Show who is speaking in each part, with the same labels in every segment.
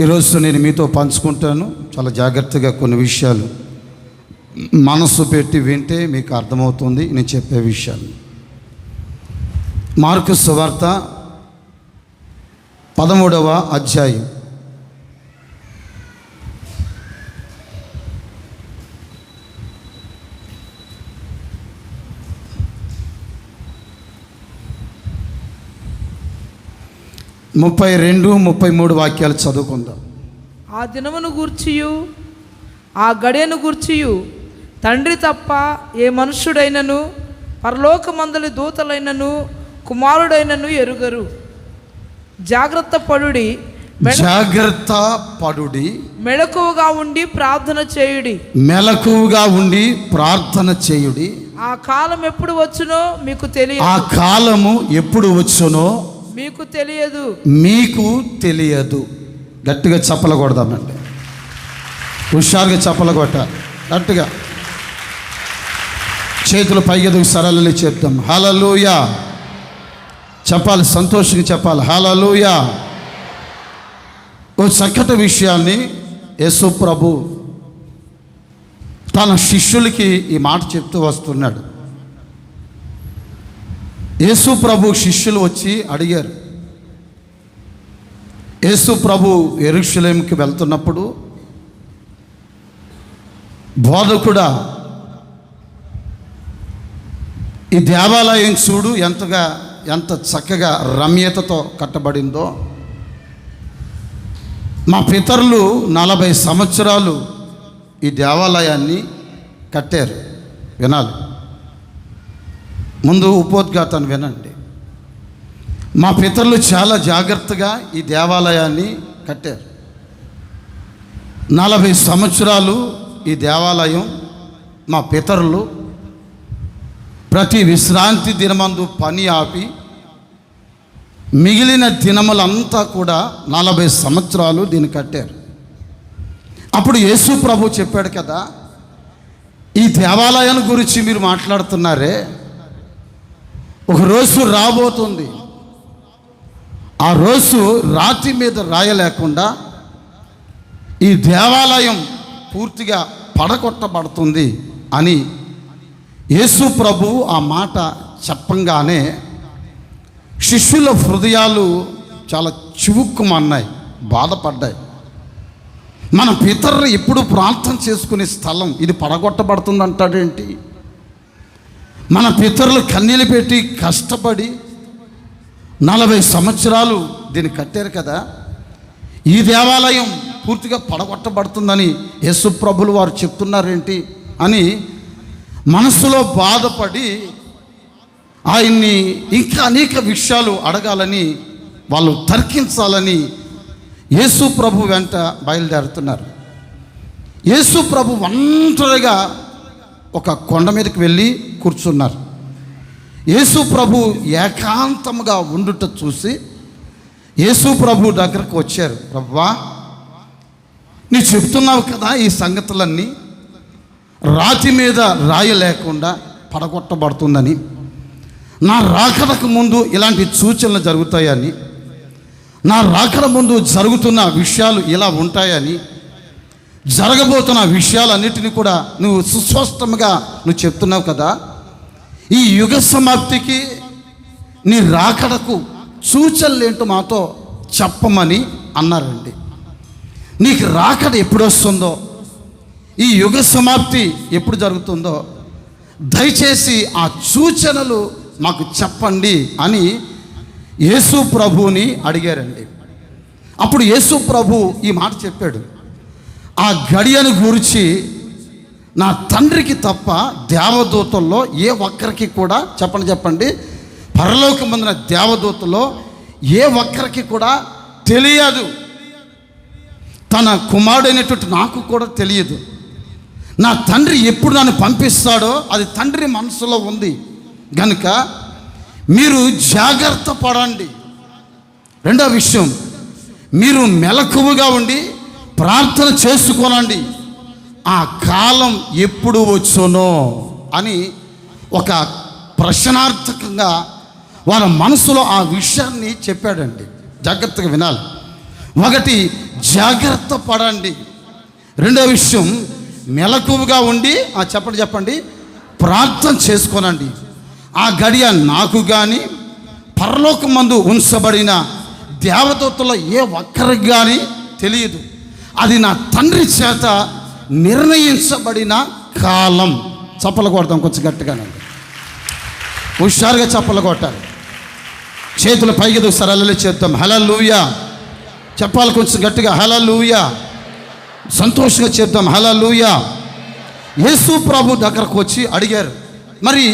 Speaker 1: ఈరోజు నేను మీతో పంచుకుంటాను. చాలా జాగ్రత్తగా కొన్ని విషయాలు మనసు పెట్టి వింటే మీకు అర్థమవుతుంది నేను చెప్పే విషయాలు. మార్కు సువార్త 13వ అధ్యాయం 32, 33 వాక్యాలు చదువుకుందాం.
Speaker 2: ఆ దినమును గూర్చియు ఆ గడియను గూర్చియు తండ్రి తప్ప ఏ మనుష్యుడైనను పరలోకమందలి దూతలైనను కుమారుడైనను ఎరుగరు. జాగ్రత్త పడుడి మెలకువగా ఉండి ప్రార్థన చేయుడి.
Speaker 1: మెలకువగా ఉండి ప్రార్థన చేయుడి.
Speaker 2: ఆ కాలం ఎప్పుడు వచ్చునో మీకు తెలియదు.
Speaker 1: ఆ కాలము ఎప్పుడు వచ్చునో
Speaker 2: మీకు తెలియదు.
Speaker 1: మీకు తెలియదు. గట్టిగా చప్పలు కొడదామండి. హుషారుగా చప్పలు కొట్టాలి. గట్టిగా చేతులు పైకెదుగు సరళని చెప్తాం. హల్లెలూయా చెప్పాలి, సంతోషంగా చెప్పాలి. హల్లెలూయా. ఓ చక్కటి విషయాన్ని యేసు ప్రభు తన శిష్యులకి ఈ మాట చెప్తూ వస్తున్నాడు. యేసు ప్రభు శిష్యులు వచ్చి అడిగారు. యేసు ప్రభు యెరూషలేముకి వెళ్తున్నప్పుడు, బోధకుడా ఈ దేవాలయం చూడు ఎంత చక్కగా రమ్యతతో కట్టబడిందో. మా పితరులు 40 సంవత్సరాలు ఈ దేవాలయాన్ని కట్టారు. వినాలి, ముందు ఉపోద్ఘాతాన్ని వినండి. మా పితరులు చాలా జాగ్రత్తగా ఈ దేవాలయాన్ని కట్టారు. 40 సంవత్సరాలు ఈ దేవాలయం మా పితరులు ప్రతి విశ్రాంతి దినమందు పని ఆపి మిగిలిన దినములంతా కూడా 40 సంవత్సరాలు దీన్ని కట్టారు. అప్పుడు యేసు ప్రభు చెప్పాడు కదా, ఈ దేవాలయాన్ని గురించి మీరు మాట్లాడుతున్నారే, ఒక రోజు రాబోతుంది, ఆ రోజు రాతి మీద రాయలేకుండా ఈ దేవాలయం పూర్తిగా పడగొట్టబడుతుంది అని యేసు ప్రభు ఆ మాట చెప్పంగానే శిష్యుల హృదయాలు చాలా చివుక్కుమన్నాయి, బాధపడ్డాయి. మన పితరులు ఎప్పుడు ప్రార్థన చేసుకునే స్థలం ఇది పడగొట్టబడుతుంది అంటాడేంటి? మన పితరులు కన్నీళ్ళు పెట్టి కష్టపడి 40 సంవత్సరాలు దీన్ని కట్టారు కదా, ఈ దేవాలయం పూర్తిగా పడగొట్టబడుతుందని యేసు ప్రభులు వారు చెప్తున్నారేంటి అని మనసులో బాధపడి ఆయన్ని ఇంకా అనేక విషయాలు అడగాలని, వాళ్ళు తర్కించాలని యేసు ప్రభు వెంట బయలుదేరుతున్నారు. యేసు ప్రభు ఒంటరిగా ఒక కొండ మీదకి వెళ్ళి కూర్చున్నారు. యేసు ప్రభు ఏకాంతముగా ఉండుట చూసి యేసు ప్రభు దగ్గరకు వచ్చారు. ప్రభువా, నీవు చెప్తున్నావు కదా ఈ సంగతులన్నీ రాతి మీద రాయలేకుండా పడగొట్టబడుతుందని, నా రాకడకు ముందు ఇలాంటి సూచనలు జరుగుతాయని, నా రాకడ ముందు జరుగుతున్న విషయాలు ఇలా ఉంటాయని, జరగబోతున్న విషయాలన్నిటిని కూడా నువ్వు సుస్పష్టంగా నువ్వు చెప్తున్నావు కదా, ఈ యుగ సమాప్తికి నీ రాకడకు సూచనలు ఏంటో మాతో చెప్పమని అన్నారండి. నీకు రాకడ ఎప్పుడు వస్తుందో, ఈ యుగ సమాప్తి ఎప్పుడు జరుగుతుందో దయచేసి ఆ సూచనలు మాకు చెప్పండి అని యేసు ప్రభువుని అడిగారండి. అప్పుడు యేసు ప్రభు ఈ మాట చెప్పాడు. ఆ గడియను గురించి నా తండ్రికి తప్ప దేవదూతల్లో ఏ ఒక్కరికి కూడా చెప్పండి పరలోకమందున దేవదూతల్లో ఏ ఒక్కరికి కూడా తెలియదు. తన కుమారుడైనటువంటి నాకు కూడా తెలియదు. నా తండ్రి ఎప్పుడు నన్ను పంపిస్తాడో అది తండ్రి మనసులో ఉంది కనుక మీరు జాగ్రత్త పడండి. రెండో విషయం, మీరు మెలకువగా ఉండి ప్రార్థన చేసుకోనండి. ఆ కాలం ఎప్పుడు వచ్చునో అని ఒక ప్రశ్నార్థకంగా వాళ్ళ మనసులో ఆ విషయాన్ని చెప్పాడండి. జాగ్రత్తగా వినాలి. ఒకటి, జాగ్రత్త పడండి. రెండో విషయం, మెలకువగా ఉండి చెప్పండి ప్రార్థన చేసుకోనండి. ఆ గడియ నాకు కానీ పరలోకమందు ఉంచబడిన దేవదూతల ఏ ఒక్కరికి కానీ తెలియదు. అది నా తండ్రి చేత నిర్ణయించబడిన కాలం. చప్పలు కొడతాం కొంచెం గట్టిగానండి, హుషారుగా చప్పలు కొట్టాలి. చేతులు పైకి సరళ చేద్దాం. హల్లెలూయా చెప్పాలి కొంచెం గట్టిగా. హల్లెలూయా సంతోషంగా చెప్తాం. హల్లెలూయా. యేసు ప్రభు దగ్గరకు వచ్చి అడిగారు, మరి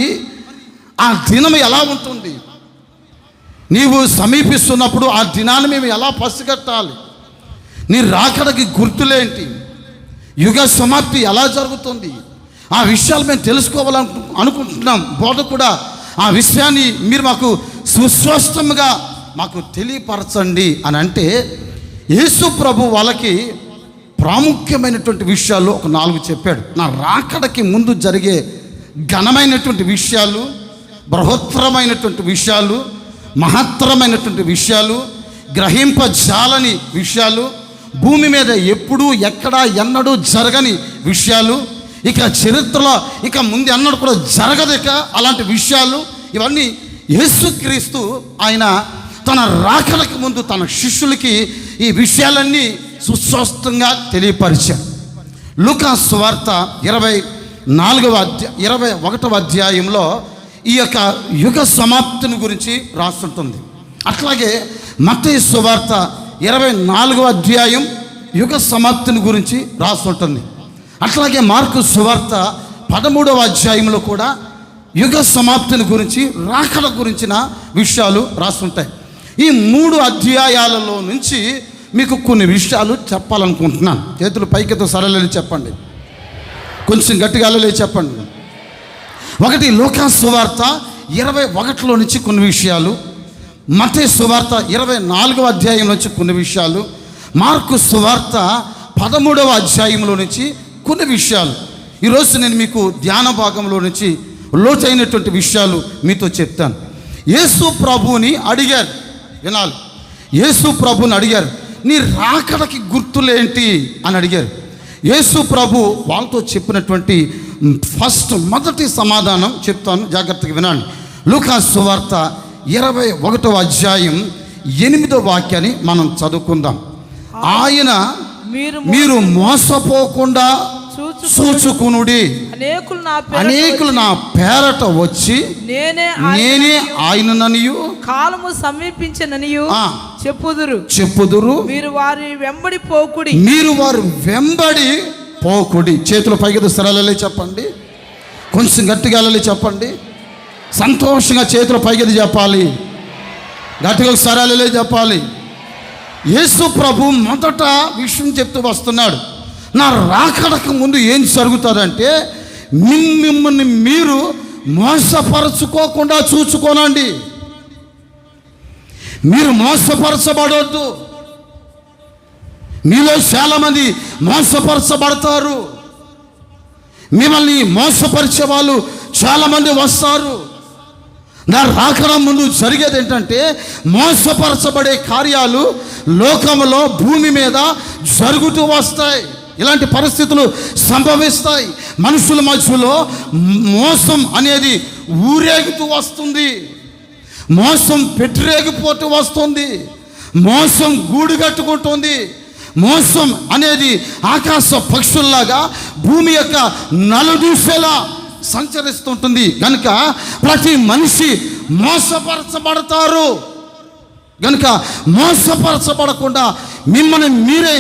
Speaker 1: ఆ దినం ఎలా ఉంటుంది? నీవు సమీపిస్తున్నప్పుడు ఆ దినాన్ని మేము ఎలా పసిగట్టాలి? నీ రాకడకి గుర్తులేంటి? యుగ సమాప్తి ఎలా జరుగుతుంది? ఆ విషయాలు మేము తెలుసుకోవాలనుకుంటున్నాం. బోధ కూడా ఆ విషయాన్ని మీరు మాకు సుస్పష్టంగా మాకు తెలియపరచండి అని అంటే, యేసు ప్రభు వాళ్ళకి ప్రాముఖ్యమైనటువంటి విషయాలు ఒక 4 చెప్పాడు. నా రాకడకి ముందు జరిగే ఘనమైనటువంటి విషయాలు, బృహత్తరమైనటువంటి విషయాలు, మహత్తరమైనటువంటి విషయాలు, గ్రహింపజాలని విషయాలు, భూమి మీద ఎప్పుడూ ఎక్కడా ఎన్నడూ జరగని విషయాలు, ఇక చరిత్రలో ఇక ముందు ఎన్నడూ కూడా జరగదు ఇక అలాంటి విషయాలు. ఇవన్నీ యేసుక్రీస్తు ఆయన తన రాకడకి ముందు తన శిష్యులకి ఈ విషయాలన్నీ సుస్పష్టంగా తెలియపరిచారు. లూకా సువార్త 21వ అధ్యాయంలో ఈ యొక్క యుగ సమాప్తిని గురించి రాస్తుంటుంది. అట్లాగే మత్తయి సువార్త 24వ అధ్యాయం యుగ సమాప్తిని గురించి రాస్తుంటుంది. అట్లాగే మార్కు సువార్త 13వ అధ్యాయంలో కూడా యుగ సమాప్తిని గురించి, రాకడ గురించిన విషయాలు రాస్తుంటాయి. ఈ 3 అధ్యాయాలలో నుంచి మీకు కొన్ని విషయాలు చెప్పాలనుకుంటున్నాను. చేతులు పైకితో సరళ చెప్పండి, కొంచెం గట్టిగా చెప్పండి. ఒకటి, లూకా సువార్త 21లో నుంచి కొన్ని విషయాలు, మత్తయి సువార్త 24వ అధ్యాయం నుంచి కొన్ని విషయాలు, మార్కు సువార్త 13వ అధ్యాయంలో నుంచి కొన్ని విషయాలు. ఈరోజు నేను మీకు ధ్యాన భాగంలో నుంచి లోతైనటువంటి విషయాలు మీతో చెప్తాను. యేసు ప్రభువుని అడిగారు, వినాలి. యేసు ప్రభువుని అడిగారు, నీ రాకడకి గుర్తులేంటి అని అడిగారు. యేసు ప్రభు వాళ్ళతో చెప్పినటువంటి మొదటి సమాధానం చెప్తాను, జాగ్రత్తగా వినండి. లూకా సువార్త 21వ అధ్యాయం 8వ వాక్యాన్ని మనం చదువుకుందాం. ఆయన మీరు మోసపోకుండా చూచుకునుడి, అనేకులు నా పేరట వచ్చి నేనే ఆయనననియు
Speaker 2: కాలము సమీపించననియు చెప్పుదురు. మీరు వారి వెంబడి పోకుడి. చేతులు పైకి సరళ చెప్పండి, కొంచెం గట్టిగా చెప్పండి, సంతోషంగా చేతులు పైకి చెప్పాలి, గట్టిగా సరళ చెప్పాలి. యేసు ప్రభు మొదట విషయం చెప్తూ వస్తున్నాడు, నా రాకడకు ముందు ఏం జరుగుతుందంటే మిమ్మల్ని మీరు మోసపరచుకోకుండా చూసుకోనండి. మీరు మోసపరచబడవద్దు. మీలో చాలామంది మోసపరచబడతారు. మిమ్మల్ని మోసపరిచే వాళ్ళు చాలామంది వస్తారు. నా రాకడ ముందు జరిగేది ఏంటంటే మోసపరచబడే కార్యాలు లోకంలో భూమి మీద జరుగుతూ వస్తాయి. ఇలాంటి పరిస్థితులు సంభవిస్తాయి. మనుషుల మధ్యలో మోసం అనేది ఊరేగుతూ వస్తుంది, మోసం పెట్టిరేగిపోతూ వస్తుంది, మోసం గూడు కట్టుకుంటుంది. మోసం అనేది ఆకాశ పక్షుల్లాగా భూమి యొక్క నలుదిశలా సంచరిస్తుంటుంది. కనుక ప్రతి మనిషి మోసపరచబడతారు. కనుక మోసపరచబడకుండా మిమ్మల్ని మీరే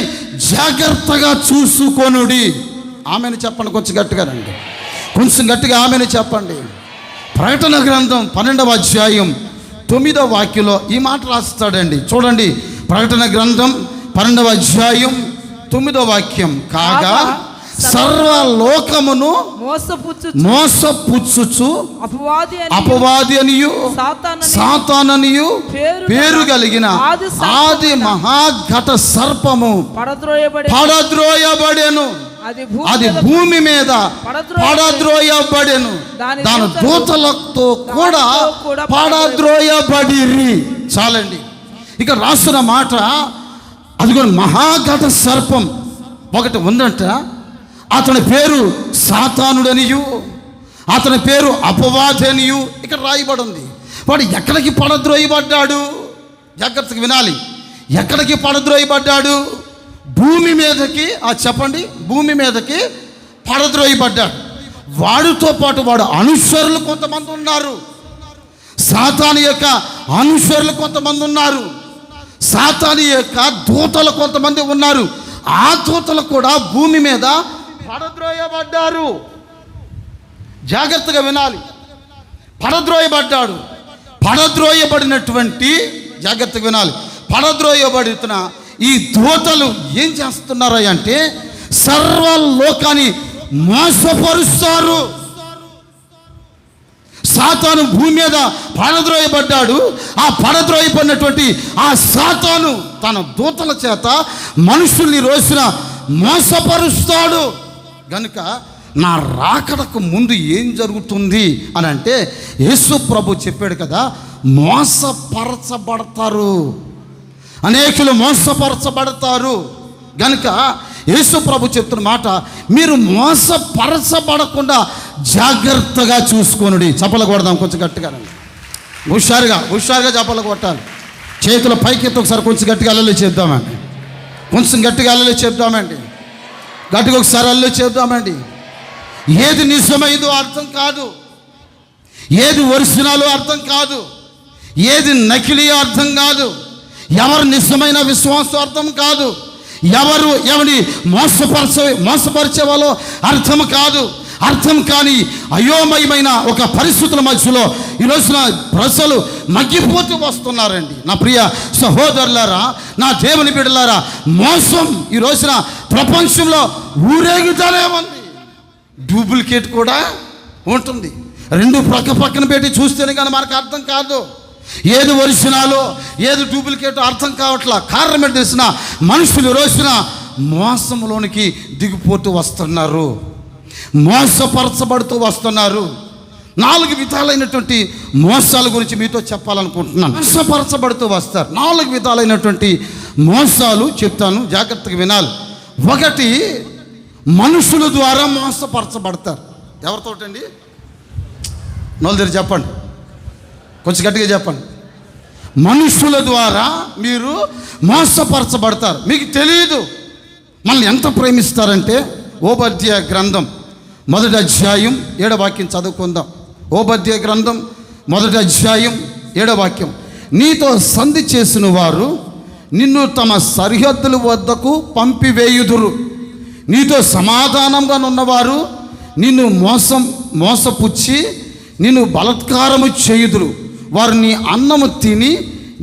Speaker 2: జాగ్రత్తగా చూసుకోనుడి. ఆమెను చెప్పండి, కొంచెం గట్టిగా రండి, కొంచెం గట్టిగా ఆమెను చెప్పండి. ప్రకటన గ్రంథం 12వ అధ్యాయం 9వ వాక్యంలో ఈ మాట రాస్తాడండి. చూడండి, ప్రకటన గ్రంథం 12వ అధ్యాయం 9వ వాక్యం, కాగా సర్వలోకమును మోసపుచ్చుచు అపవాది అనియు సాతాననియు పేరు కలిగిన ఆది మహాఘట సర్పము పడద్రోయబడెను. అది భూమి మీద పడద్రోయబడెను, దాని దూతలతో కూడా పడద్రోయబడిరి. చాలండి. ఇక రాసిన మాట,
Speaker 1: అదిగో మహాఘట సర్పం ఒకటి ఉందంట. అతని పేరు సాతానుడనియు, అతని పేరు అపవాది అనియు ఇక్కడ రాయబడి ఉంది. వాడు ఎక్కడికి పడద్రోయబడ్డాడు? జాగ్రత్తగా వినాలి. ఎక్కడికి పడద్రోయబడ్డాడు? భూమి మీదకి. చెప్పండి, భూమి మీదకి పడద్రోయబడ్డాడు. వాడితో పాటు వాడు అనుచరులు కొంతమంది ఉన్నారు. సాతాను యొక్క అనుచరులు కొంతమంది ఉన్నారు. సాతాను యొక్క దూతలు కొంతమంది ఉన్నారు. ఆ దూతలు కూడా భూమి మీద పడద్రోయబడ్డారు. జాగ్రత్తగా వినాలి. పడద్రోయబడ్డాడు. పడద్రోయబడినటువంటి, జాగ్రత్తగా వినాలి, పడద్రోయబడుతున్న ఈ దూతలు ఏం చేస్తున్నారు అంటే సర్వలోకాన్ని మోసపరుస్తారు. సాతాను భూమి మీద పడద్రోయబడ్డాడు. ఆ పడద్రోయబడినటువంటి ఆ సాతాను తన దూతల చేత మనుషుల్ని రోజున మోసపరుస్తాడు. గనుక నా రాకడకు ముందు ఏం జరుగుతుంది అని అంటే యేసు ప్రభు చెప్పాడు కదా, మోసపరచబడతారు, అనేకులు మోసపరచబడతారు. గనుక యేసు ప్రభు చెప్తున్న మాట, మీరు మోసపరచబడకుండా జాగ్రత్తగా చూసుకోనుడి. చప్పలు కొడదాం కొంచెం గట్టిగా, హుషారుగా చప్పలు కొట్టాలి. చేతుల పైకెత్తి ఒకసారి కొంచెం గట్టిగా అల్లలు చేద్దామండి. కొంచెం గట్టిగా అల్లలు చెప్దామండి. గట్టిగా ఒకసారి అల్లలు చెప్దామండి. ఏది నిజమైందో అర్థం కాదు, ఏది ఒరిజినలో అర్థం కాదు, ఏది నకిలీయో అర్థం కాదు, ఎవరు నిజమైన విశ్వాసం అర్థం కాదు, ఎవరు ఎవరిని మోసపరిచే వాళ్ళో అర్థం కాదు. అర్థం కాని అయోమయమైన ఒక పరిస్థితుల మధ్యలో ఈ రోజున ప్రజలు మగ్గిపోతూ వస్తున్నారండి. నా ప్రియ సహోదరులారా, నా దేవుని బిడ్డలారా, మోసం ఈ రోజున ప్రపంచంలో ఊరేగుతూనే ఉంది. డూప్లికేట్ కూడా ఉంటుంది. రెండు పక్కన పెట్టి చూస్తేనే కానీ మనకు అర్థం కాదు. ఏది ఒరిజినలో ఏది డూప్లికేట్ అర్థం కావట్లా. కారణం ఏంటి తెలిసిన? మనుషులు రోజున మోసంలోనికి దిగిపోతూ వస్తున్నారు, మోసపరచబడుతూ వస్తున్నారు. 4 విధాలైనటువంటి మోసాల గురించి మీతో చెప్పాలనుకుంటున్నాను. మోసపరచబడుతూ వస్తారు. 4 విధాలైనటువంటి మోసాలు చెప్తాను, జాగ్రత్తగా వినాలి. 1, మనుషుల ద్వారా మోసపరచబడతారు. ఎవరితోటండి? నోళ్ళ చెప్పండి, కొంచెం గట్టిగా చెప్పండి. మనుషుల ద్వారా మీరు మోసపరచబడతారు. మీకు తెలియదు మనల్ని ఎంత ప్రేమిస్తారంటే, ఓబద్య గ్రంథం 1వ అధ్యాయం 7వ వాక్యం చదువుకుందాం. ఓబద్య గ్రంథం 1వ అధ్యాయం 7వ వాక్యం. నీతో సంధి చేసిన వారు నిన్ను తమ సరిహద్దుల వద్దకు పంపివేయుదురు. నీతో సమాధానంగా ఉన్నవారు నిన్ను మోసపుచ్చి నిన్ను బలత్కారము చేయుదురు. వారు నీ అన్నము తిని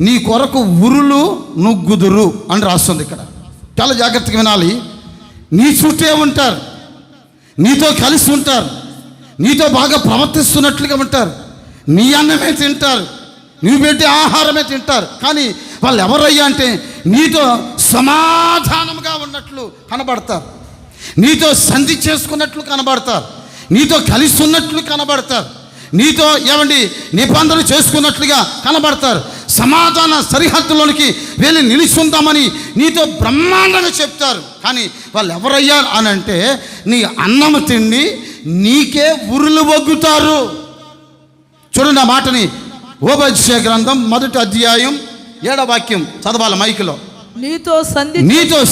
Speaker 1: నీ కొరకు ఉరులు నుగ్గుదురు అని రాస్తుంది ఇక్కడ. చాలా జాగ్రత్తగా వినాలి. నీ చుట్టే ఉంటారు, నీతో కలిసి ఉంటారు, నీతో బాగా ప్రవర్తిస్తున్నట్లుగా ఉంటారు, నీ అన్నమే తింటారు, నువ్వు పెట్టే ఆహారమే తింటారు. కానీ వాళ్ళు ఎవరయ్యా అంటే నీతో సమాధానంగా ఉన్నట్లు కనబడతారు, నీతో సంధి చేసుకున్నట్లు కనబడతారు, నీతో కలిసి ఉన్నట్లు కనబడతారు, నీతో నిబంధనలు చేసుకున్నట్లుగా కనబడతారు. సమాధాన సరిహద్దులోనికి వెళ్ళి నిలుచుందామని నీతో బ్రహ్మాండంగా చెప్తారు. కానీ వాళ్ళు ఎవరయ్యా అని అంటే నీ అన్నము తిండి నీకే ఉరులు వగ్గుతారు. చూడండి ఆ మాటని. ఓబద్య గ్రంథం 1వ అధ్యాయం 7వ వాక్యం చదవాలి మైకులో. నీతో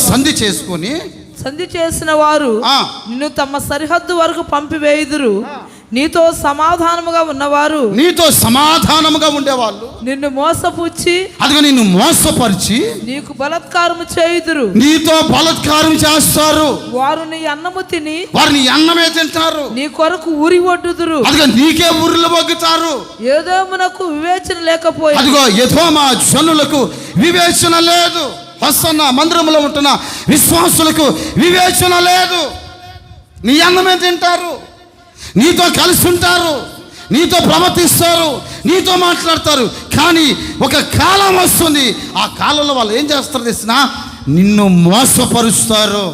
Speaker 1: సంధి చేసుకొని
Speaker 2: సంధి చేసిన వారు నిన్ను తమ సరిహద్దు వరకు పంపివేయుదురు. నీతో సమాధానముగా ఉన్నవారు,
Speaker 1: నీతో సమాధానముగా ఉండేవాళ్ళు
Speaker 2: నిన్ను మోసపుచ్చి,
Speaker 1: అదిగో నిన్ను మోసపరిచి
Speaker 2: నీకు బలత్కారము చేయుదురు.
Speaker 1: నీతో బలత్కారం చేస్తారు.
Speaker 2: వారు నీ అన్నము తిని,
Speaker 1: వారు నీ అన్నమే తింటారు,
Speaker 2: నీ కొరకు ఊరి ఒడ్డుదురు.
Speaker 1: అదిగో నీకే ఊర్లు వగ్గుతారు.
Speaker 2: ఏదోమునకు వివేచన లేకపోయి,
Speaker 1: అదిగో ఎదోమా జనులకు వివేచన లేదు. హోసన్న మందిరంలో ఉంటున్న విశ్వాసులకు వివేచన లేదు. నీ అన్నమే తింటారు, నీతో కలిసి ఉంటారు, నీతో ప్రవర్తిస్తారు, నీతో మాట్లాడతారు. కానీ ఒక కాలం వస్తుంది, ఆ కాలంలో వాళ్ళు ఏం చేస్తారు తెలిసిన? నిన్ను మోసపరుస్తారు.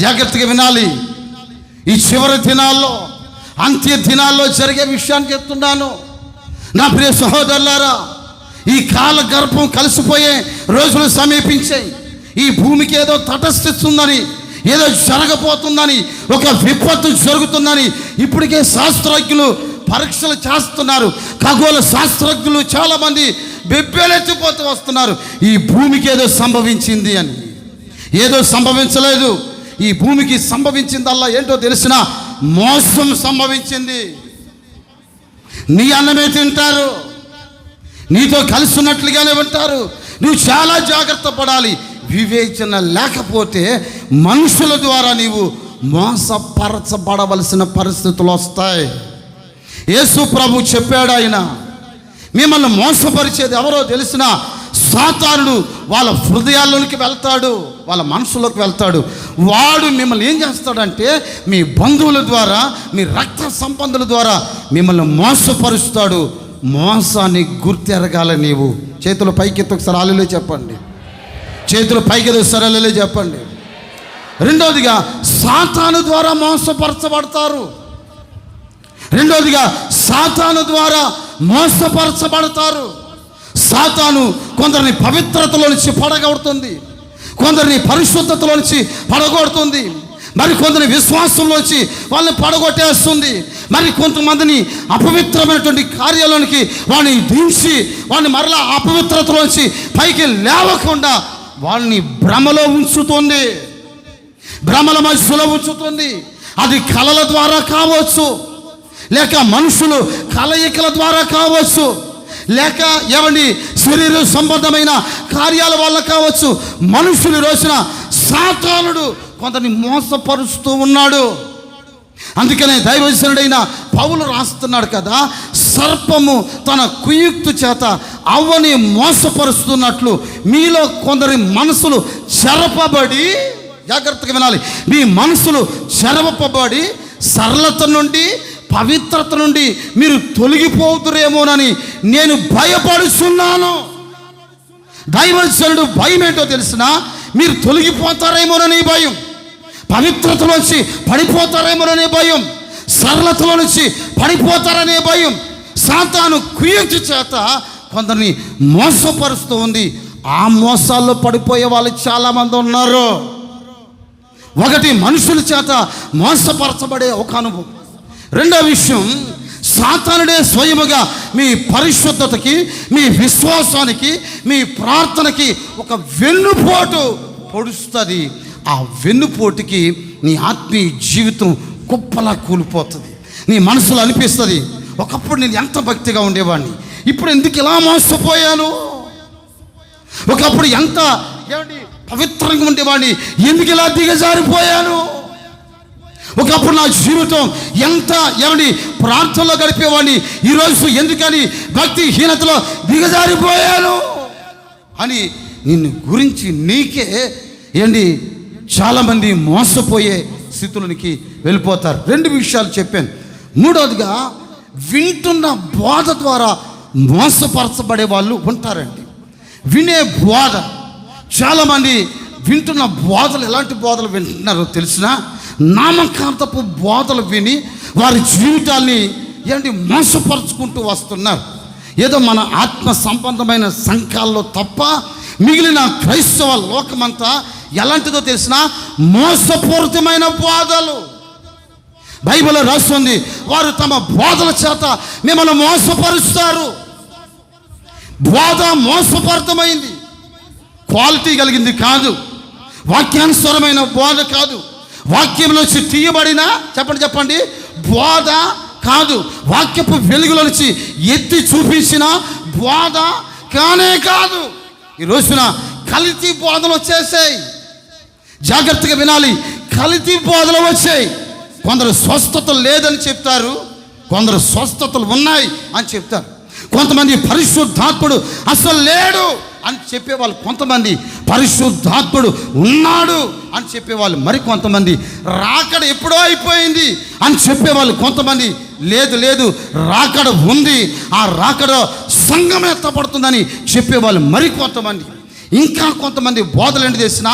Speaker 1: జాగ్రత్తగా వినాలి. ఈ చివరి దినాల్లో, అంత్య దినాల్లో జరిగే విషయాన్ని చెప్తున్నాను. నా ప్రియ సహోదరులారా, ఈ కాల గర్భం కలిసిపోయే రోజులు సమీపించాయి. ఈ భూమికి ఏదో తటస్థిస్తుందని, ఏదో జరగబోతుందని, ఒక విపత్తు జరుగుతుందని ఇప్పటికే శాస్త్రజ్ఞులు పరీక్షలు చేస్తున్నారు. ఖగోళ శాస్త్రజ్ఞులు చాలామంది బెబ్బేలెత్తిపోతూ వస్తున్నారు. ఈ భూమికి ఏదో సంభవించింది అని. ఏదో సంభవించలేదు. ఈ భూమికి సంభవించిందల్లా ఏంటో తెలిసిన మోసం సంభవించింది. నీ అన్నమే తింటారు, నీతో కలిసి ఉన్నట్లుగానే ఉంటారు. నువ్వు చాలా జాగ్రత్త పడాలి. వివేచన లేకపోతే మనుషుల ద్వారా నీవు మోసపరచబడవలసిన పరిస్థితులు వస్తాయి. యేసు ప్రభు చెప్పాడు, ఆయన మిమ్మల్ని మోసపరిచేది ఎవరో తెలిసిన సాతానుడు వాళ్ళ హృదయాల్లోనికి వెళ్తాడు, వాళ్ళ మనసులోకి వెళ్తాడు. వాడు మిమ్మల్ని ఏం చేస్తాడంటే మీ బంధువుల ద్వారా, మీ రక్త సంబంధుల ద్వారా మిమ్మల్ని మోసపరుస్తాడు. మోసాన్ని గుర్తెరగాల. నీవు చేతులు పైకెత్తి ఒకసారి హల్లెలూయా చెప్పండి. చేతులు పైకెత్తి ఒకసారి హల్లెలూయా చెప్పండి. రెండవదిగా సాతాను ద్వారా మోసపరచబడతారు. రెండవదిగా సాతాను ద్వారా మోసపరచబడతారు. సాతాను కొందరిని పవిత్రతలో నుంచి పడగొడుతుంది, కొందరిని పరిశుద్ధతలో నుంచి పడగొడుతుంది, మరి కొందరిని విశ్వాసంలోంచి వాళ్ళని పడగొట్టేస్తుంది, మరి కొంతమందిని అపవిత్రమైనటువంటి కార్యాలలోనికి వాళ్ళని దించి వాళ్ళని మరలా అపవిత్రతలోంచి పైకి లేవకుండా వాళ్ళని భ్రమలో ఉంచుతుంది, భ్రమల మధ్యలో ఉంచుతుంది. అది కలల ద్వారా కావచ్చు, లేక మనుషులు కలయికల ద్వారా కావచ్చు, లేక ఏమండి శరీర సంబంధమైన కార్యాల వల్ల కావచ్చు. మనుషులు రోజున సాతానుడు కొందరిని మోసపరుస్తూ ఉన్నాడు. అందుకనే దైవజనుడైన పౌలు రాస్తున్నాడు కదా, సర్పము తన కుయుక్తు చేత అవ్వని మోసపరుస్తున్నట్లు మీలో కొందరి మనసులు చెరపబడి, జాగ్రత్తగా వినాలి, మీ మనసులు చెరపబడి సరళత నుండి పవిత్రత నుండి మీరు తొలగిపోతురేమోనని నేను భయపడుచున్నాను. దైవజనుడు భయం ఏంటో తెలిసిన, మీరు తొలగిపోతారేమోనని భయం, పవిత్రతలోంచి పడిపోతారేమోననే భయం, సరళతలో నుంచి పడిపోతారనే భయం. సాతాను కుయుక్తి చేత కొందరిని మోసపరుస్తూ ఉంది. ఆ మోసాల్లో పడిపోయే వాళ్ళు చాలామంది ఉన్నారు. ఒకటి మనుషుల చేత మోసపరచబడే ఒక అనుభవం. రెండో విషయం, సాతానుడే స్వయముగా మీ పరిశుద్ధతకి, మీ విశ్వాసానికి, మీ ప్రార్థనకి ఒక వెన్నుపోటు పొడుస్తుంది. ఆ వెన్నుపోటుకి నీ ఆత్మీయ జీవితం కుప్పలా కూలిపోతుంది. నీ మనసులో అనిపిస్తుంది, ఒకప్పుడు నేను ఎంత భక్తిగా ఉండేవాడిని, ఇప్పుడు ఎందుకు ఇలా మోసపోయాను, ఒకప్పుడు ఎంత పవిత్రంగా ఉండేవాడిని, ఎందుకు ఇలా దిగజారిపోయాను, ఒకప్పుడు నా జీవితం ఎంత ప్రార్థనలో గడిపేవాడిని, ఈరోజు ఎందుకని భక్తిహీనతలో దిగజారిపోయాను అని నిన్ను గురించి నీకే చాలామంది మోసపోయే స్థితులకి వెళ్ళిపోతారు. రెండు విషయాలు చెప్పాను. మూడవదిగా, వింటున్న బోధ ద్వారా మోసపరచబడే వాళ్ళు ఉంటారండి. వినే బోధ, చాలామంది వింటున్న బోధలు ఎలాంటి బోధలు వింటున్నారో తెలిసిన, నామకాంతపు బోధలు విని వారి జీవితాల్ని మోసపరుచుకుంటూ వస్తున్నారు. ఏదో మన ఆత్మ సంబంధమైన సంఘాల్లో తప్ప మిగిలిన క్రైస్తవ లోకమంతా ఎలాంటిదో తెలిసిన మోసపూరితమైన బోధలు. బైబిల్లో రాస్తుంది, వారు తమ బోధల చేత మిమ్మల్ని మోసపరుస్తారు. బోధ మోసపూరితమైంది, క్వాలిటీ కలిగింది కాదు, వాక్యానుసారమైన బోధ కాదు, వాక్యంలోంచి తీయబడిన చెప్పండి బోధ కాదు, వాక్యపు వెలుగులో నుంచి ఎత్తి చూపించిన బోధ కానే కాదు. ఈ రోజున కల్తీ బోధలు వచ్చేసాయి. జాగ్రత్తగా వినాలి, కల్తీ బోధలు వచ్చాయి. కొందరు స్వస్థతలు లేదని చెప్తారు, కొందరు స్వస్థతలు ఉన్నాయి అని చెప్తారు. కొంతమంది పరిశుద్ధాత్ముడు అసలు లేడు అని చెప్పేవాళ్ళు, కొంతమంది పరిశుద్ధాత్ముడు ఉన్నాడు అని చెప్పేవాళ్ళు, మరి కొంతమంది రాకడ ఎప్పుడో అయిపోయింది అని చెప్పేవాళ్ళు, కొంతమంది లేదు రాకడ ఉంది, ఆ రాకడ సంఘం ఎత్తపడుతుందని చెప్పేవాళ్ళు, మరి కొంతమంది. ఇంకా కొంతమంది బోధలు ఏంటి చేసిన,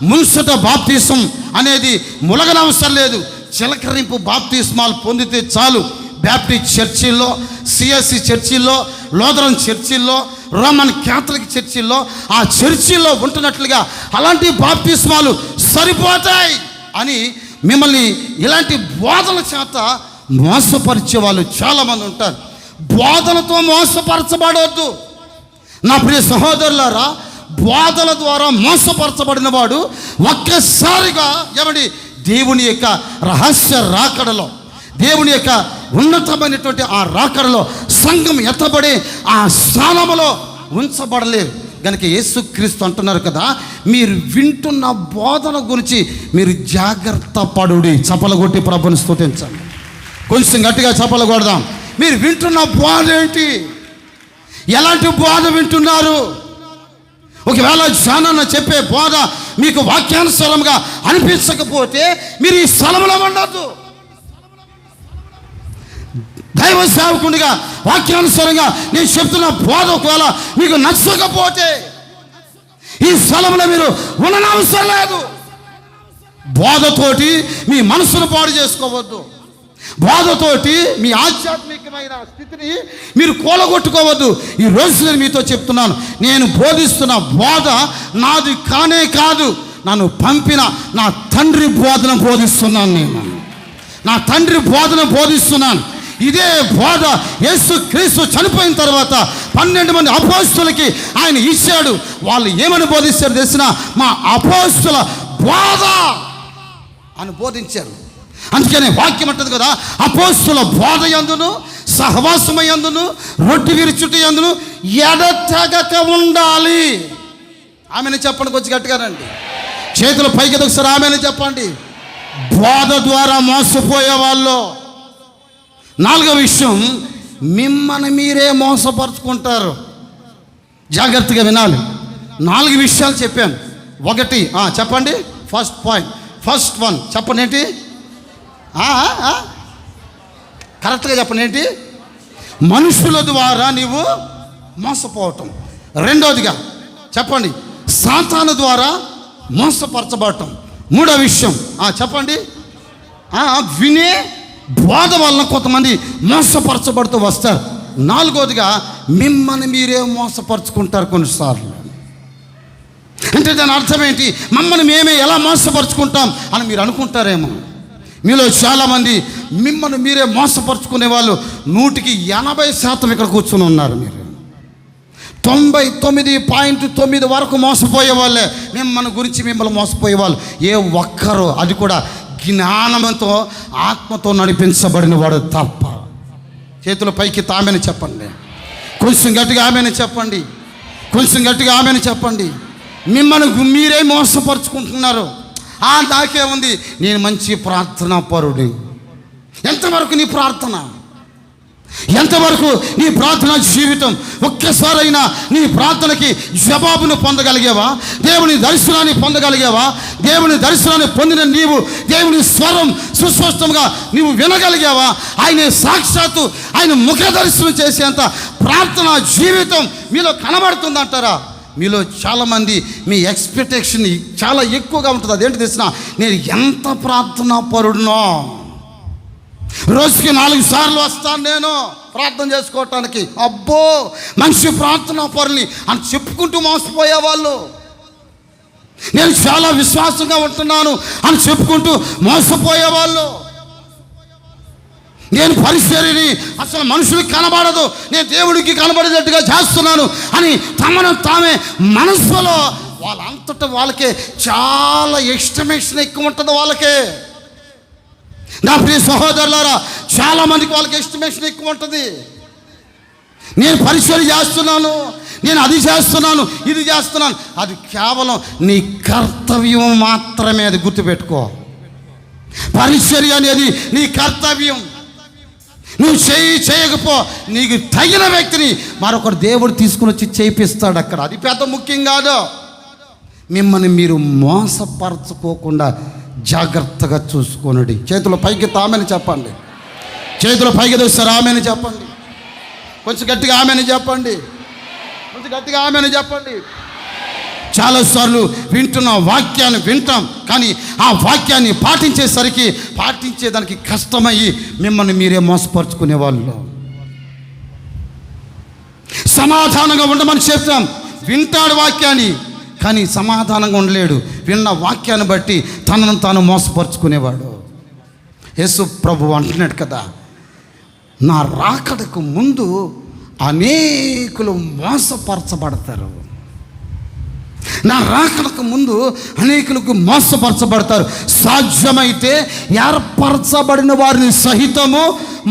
Speaker 1: మున్సట బాప్తిసం అనేది ములగనవసరం లేదు, చిలకరింపు బాప్తిస్మాలు పొందితే చాలు. బ్యాప్టిస్ట్ చర్చిల్లో, సిఎస్సి చర్చిల్లో, లోదరన్ చర్చిల్లో, రోమన్ క్యాథలిక్ చర్చిల్లో ఆ చర్చిల్లో ఉంటున్నట్లుగా అలాంటి బాప్తిస్మాలు సరిపోతాయి అని మిమ్మల్ని ఇలాంటి బోధల చేత మోసపరిచే వాళ్ళు చాలామంది ఉంటారు. బోధలతో మోసపరచబడవద్దు నా ప్రియ సహోదరులారా. బోధల ద్వారా మోసపరచబడిన వాడు ఒక్కసారిగా దేవుని యొక్క రహస్య రాకడలో, దేవుని యొక్క ఉన్నతమైనటువంటి ఆ రాకడలో సంఘం ఎత్తబడి ఆ స్థానములో ఉంచబడలేరు. కనుక యేసుక్రీస్తు అంటున్నారు కదా, మీరు వింటున్న బోధన గురించి మీరు జాగ్రత్త పడుడి. చప్పలు కొట్టి ప్రభుని స్తుతించండి. కొంచెం గట్టిగా చప్పలు కొడదాం. మీరు వింటున్న బోధ ఏంటి? ఎలాంటి బోధ వింటున్నారు? ఒకవేళ జానన్న చెప్పే బోధ మీకు వాక్యానుసారంగా అనిపించకపోతే మీరు ఈ స్థలంలో ఉండద్దు. దైవ సేవకునిగా వాక్యానుసారంగా నేను చెప్తున్న బోధ ఒకవేళ మీకు నచ్చకపోతే ఈ స్థలంలో మీరు ఉండనవసరం లేదు. బోధతోటి మీ మనసును పాడు చేసుకోవద్దు. బోధతోటి మీ ఆధ్యాత్మికమైన స్థితిని మీరు కూలగొట్టుకోవద్దు. ఈ రోజు నేను మీతో చెప్తున్నాను, నేను బోధిస్తున్న బోధ నాది కానే కాదు, నన్ను పంపిన నా తండ్రి బోధన బోధిస్తున్నాను. నేను నా తండ్రి బోధన బోధిస్తున్నాను. ఇదే బోధ యేసుక్రీస్తు చనిపోయిన తర్వాత 12 మంది అపోస్తులకి ఆయన ఇచ్చాడు. వాళ్ళు ఏమని బోధిస్తారు తెలిసిన? మా అపోస్తుల బోధ అని బోధించారు. అందుకనే వాక్యం అంటది కదా, అపోస్తుల బోధ యందును సహవాసమయందును రొట్టె విరుచుట యందును ఎడతెగక ఉండాలి. ఆమెను చెప్పండి, కొంచెం గట్టిగానండి. చేతులు పైకి ఒకసారి ఆమెను చెప్పండి. బోధ ద్వారా మోసపోయే వాళ్ళు. 4వ విషయం, మిమ్మల్ని మీరే మోసపరుచుకుంటారు. జాగ్రత్తగా వినాలి. 4 విషయాలు చెప్పాను. 1 చెప్పండి. ఫస్ట్ పాయింట్, ఫస్ట్ వన్ చెప్పండి. ఏంటి? కరెక్ట్గా చెప్పండి. ఏంటి? మనుషుల ద్వారా నీవు మోసపోవటం. 2వదిగా చెప్పండి, సాతాను ద్వారా మోసపరచబడటం. 3వ విషయం చెప్పండి, వినే బోధ వలన కొంతమంది మోసపరచబడుతూ వస్తారు. 4వదిగా మిమ్మల్ని మీరే మోసపరుచుకుంటారు కొన్నిసార్లు. అంటే దాని అర్థం ఏంటి? మమ్మల్ని మేమే ఎలా మోసపరుచుకుంటాం అని మీరు అనుకుంటారేమో. మీలో చాలామంది మిమ్మల్ని మీరే మోసపరుచుకునే వాళ్ళు 100% ఇక్కడ కూర్చొని ఉన్నారు. మీరు 99.9 వరకు మోసపోయే వాళ్ళే మిమ్మల్ని గురించి మిమ్మల్ని మోసపోయేవాళ్ళు ఏ ఒక్కరు, అది కూడా జ్ఞానంతో ఆత్మతో నడిపించబడిన వాడు తప్ప. చేతుల పైకి ఆమెను చెప్పండి. కొంచెం గట్టిగా ఆమెను చెప్పండి. కొంచెం గట్టిగా ఆమెను చెప్పండి. మిమ్మల్ని మీరే మోసపరుచుకుంటున్నారు. నాకే ఉంది, నేను మంచి ప్రార్థనా పరుడి. ఎంతవరకు నీ ప్రార్థన? ఎంతవరకు నీ ప్రార్థనా జీవితం? ఒక్కసారైనా నీ ప్రార్థనకి జవాబును పొందగలిగేవా? దేవుని దర్శనాన్ని పొందగలిగేవా? దేవుని దర్శనాన్ని పొందిన నీవు దేవుని స్వరం సుస్పష్టంగా నీవు వినగలిగావా? ఆయన సాక్షాత్తు ఆయన ముఖ దర్శనం చేసేంత ప్రార్థనా జీవితం మీలో కనబడుతుందంటారా? మీలో చాలామంది మీ ఎక్స్పెక్టేషన్ చాలా ఎక్కువగా ఉంటుంది. అదేంటి తెలిసిన? నేను ఎంత ప్రార్థనా పరుడునో, రోజుకి 4 సార్లు వస్తాను నేను ప్రార్థన చేసుకోవటానికి. అబ్బో మంచి ప్రార్థనా పరుని అని చెప్పుకుంటూ మోసపోయేవాళ్ళు. నేను చాలా విశ్వాసంగా ఉంటున్నాను అని చెప్పుకుంటూ మోసపోయేవాళ్ళు. నేను పరిచర్యని అసలు మనుషులకు కనబడదు, నేను దేవుడికి కనబడేటట్టుగా చేస్తున్నాను అని తమను తామే మనసులో వాళ్ళంతటా వాళ్ళకే చాలా ఎస్టిమేషన్ ఎక్కువ ఉంటుంది. వాళ్ళకే, నా ప్రియ సహోదరులారా, చాలామందికి వాళ్ళకి ఎస్టిమేషన్ ఎక్కువ ఉంటుంది. నేను పరిచర్య చేస్తున్నాను, నేను అది చేస్తున్నాను, ఇది చేస్తున్నాను. అది కేవలం నీ కర్తవ్యం మాత్రమే. అది గుర్తుపెట్టుకో. పరిచర్య అనేది నీ కర్తవ్యం. నువ్వు చేయకపో నీకు తగిన వ్యక్తిని మరొకరు దేవుడు తీసుకుని వచ్చి చేయిస్తాడు అక్కడ. అది పెద్ద ముఖ్యం కాదు. మిమ్మల్ని మీరు మోసపరచుకోకుండా జాగ్రత్తగా చూసుకోనండి. చేతుల పైకి ఆమెను చెప్పండి. చేతుల పైకి దోస్తారు ఆమెను చెప్పండి. కొంచెం గట్టిగా ఆమెను చెప్పండి. కొంచెం గట్టిగా ఆమెను చెప్పండి. చాలాసార్లు వింటున్న వాక్యాన్ని వింటాం, కానీ ఆ వాక్యాన్ని పాటించేదానికి కష్టమయ్యి మిమ్మల్ని మీరే మోసపరుచుకునే వాళ్ళు. సమాధానంగా ఉండమని చెప్తాం. వింటాడు వాక్యాన్ని, కానీ సమాధానంగా ఉండలేడు. విన్న వాక్యాన్ని బట్టి తనను తాను మోసపరుచుకునేవాడు. యేసు ప్రభు అంటున్నాడు కదా, నా రాకడకు ముందు అనేకులు మోసపరచబడతారు. నా రాకడకు ముందు అనేకులకు మోసపరచబడతారు. సాధ్యమైతే ఏర్పరచబడిన వారిని సహితము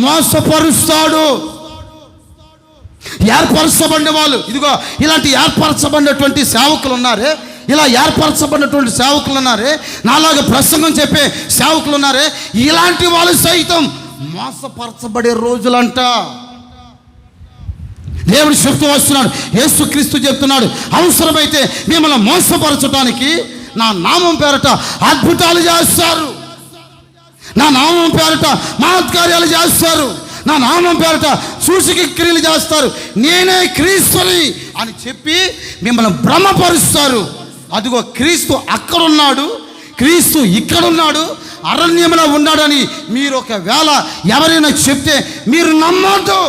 Speaker 1: మోసపరుస్తాడు. ఏర్పరచబడిన వాళ్ళు, ఇదిగో ఇలాంటి ఏర్పరచబడినటువంటి సేవకులు ఉన్నారే, ఇలా ఏర్పరచబడినటువంటి సేవకులు ఉన్నారే, నాలాగా ప్రసంగం చెప్పే సేవకులు ఉన్నారే, ఇలాంటి వాళ్ళు సైతం మోసపరచబడే రోజులంట. దేవుడు చెప్తూ వస్తున్నాడు, యేసుక్రీస్తు చెప్తున్నాడు, అవసరమైతే మిమ్మల్ని మోసపరచడానికి నా నామం పేరట అద్భుతాలు చేస్తారు, నా నామం పేరట మహత్కార్యాలు చేస్తారు, నా నామం పేరట సూచక క్రియలు చేస్తారు, నేనే క్రీస్తుని అని చెప్పి మిమ్మల్ని భ్రమపరుస్తారు. అదిగో క్రీస్తు అక్కడున్నాడు, క్రీస్తు ఇక్కడున్నాడు, అరణ్యంలో ఉన్నాడని మీరు ఒకవేళ ఎవరైనా చెప్తే మీరు నమ్మొద్దు.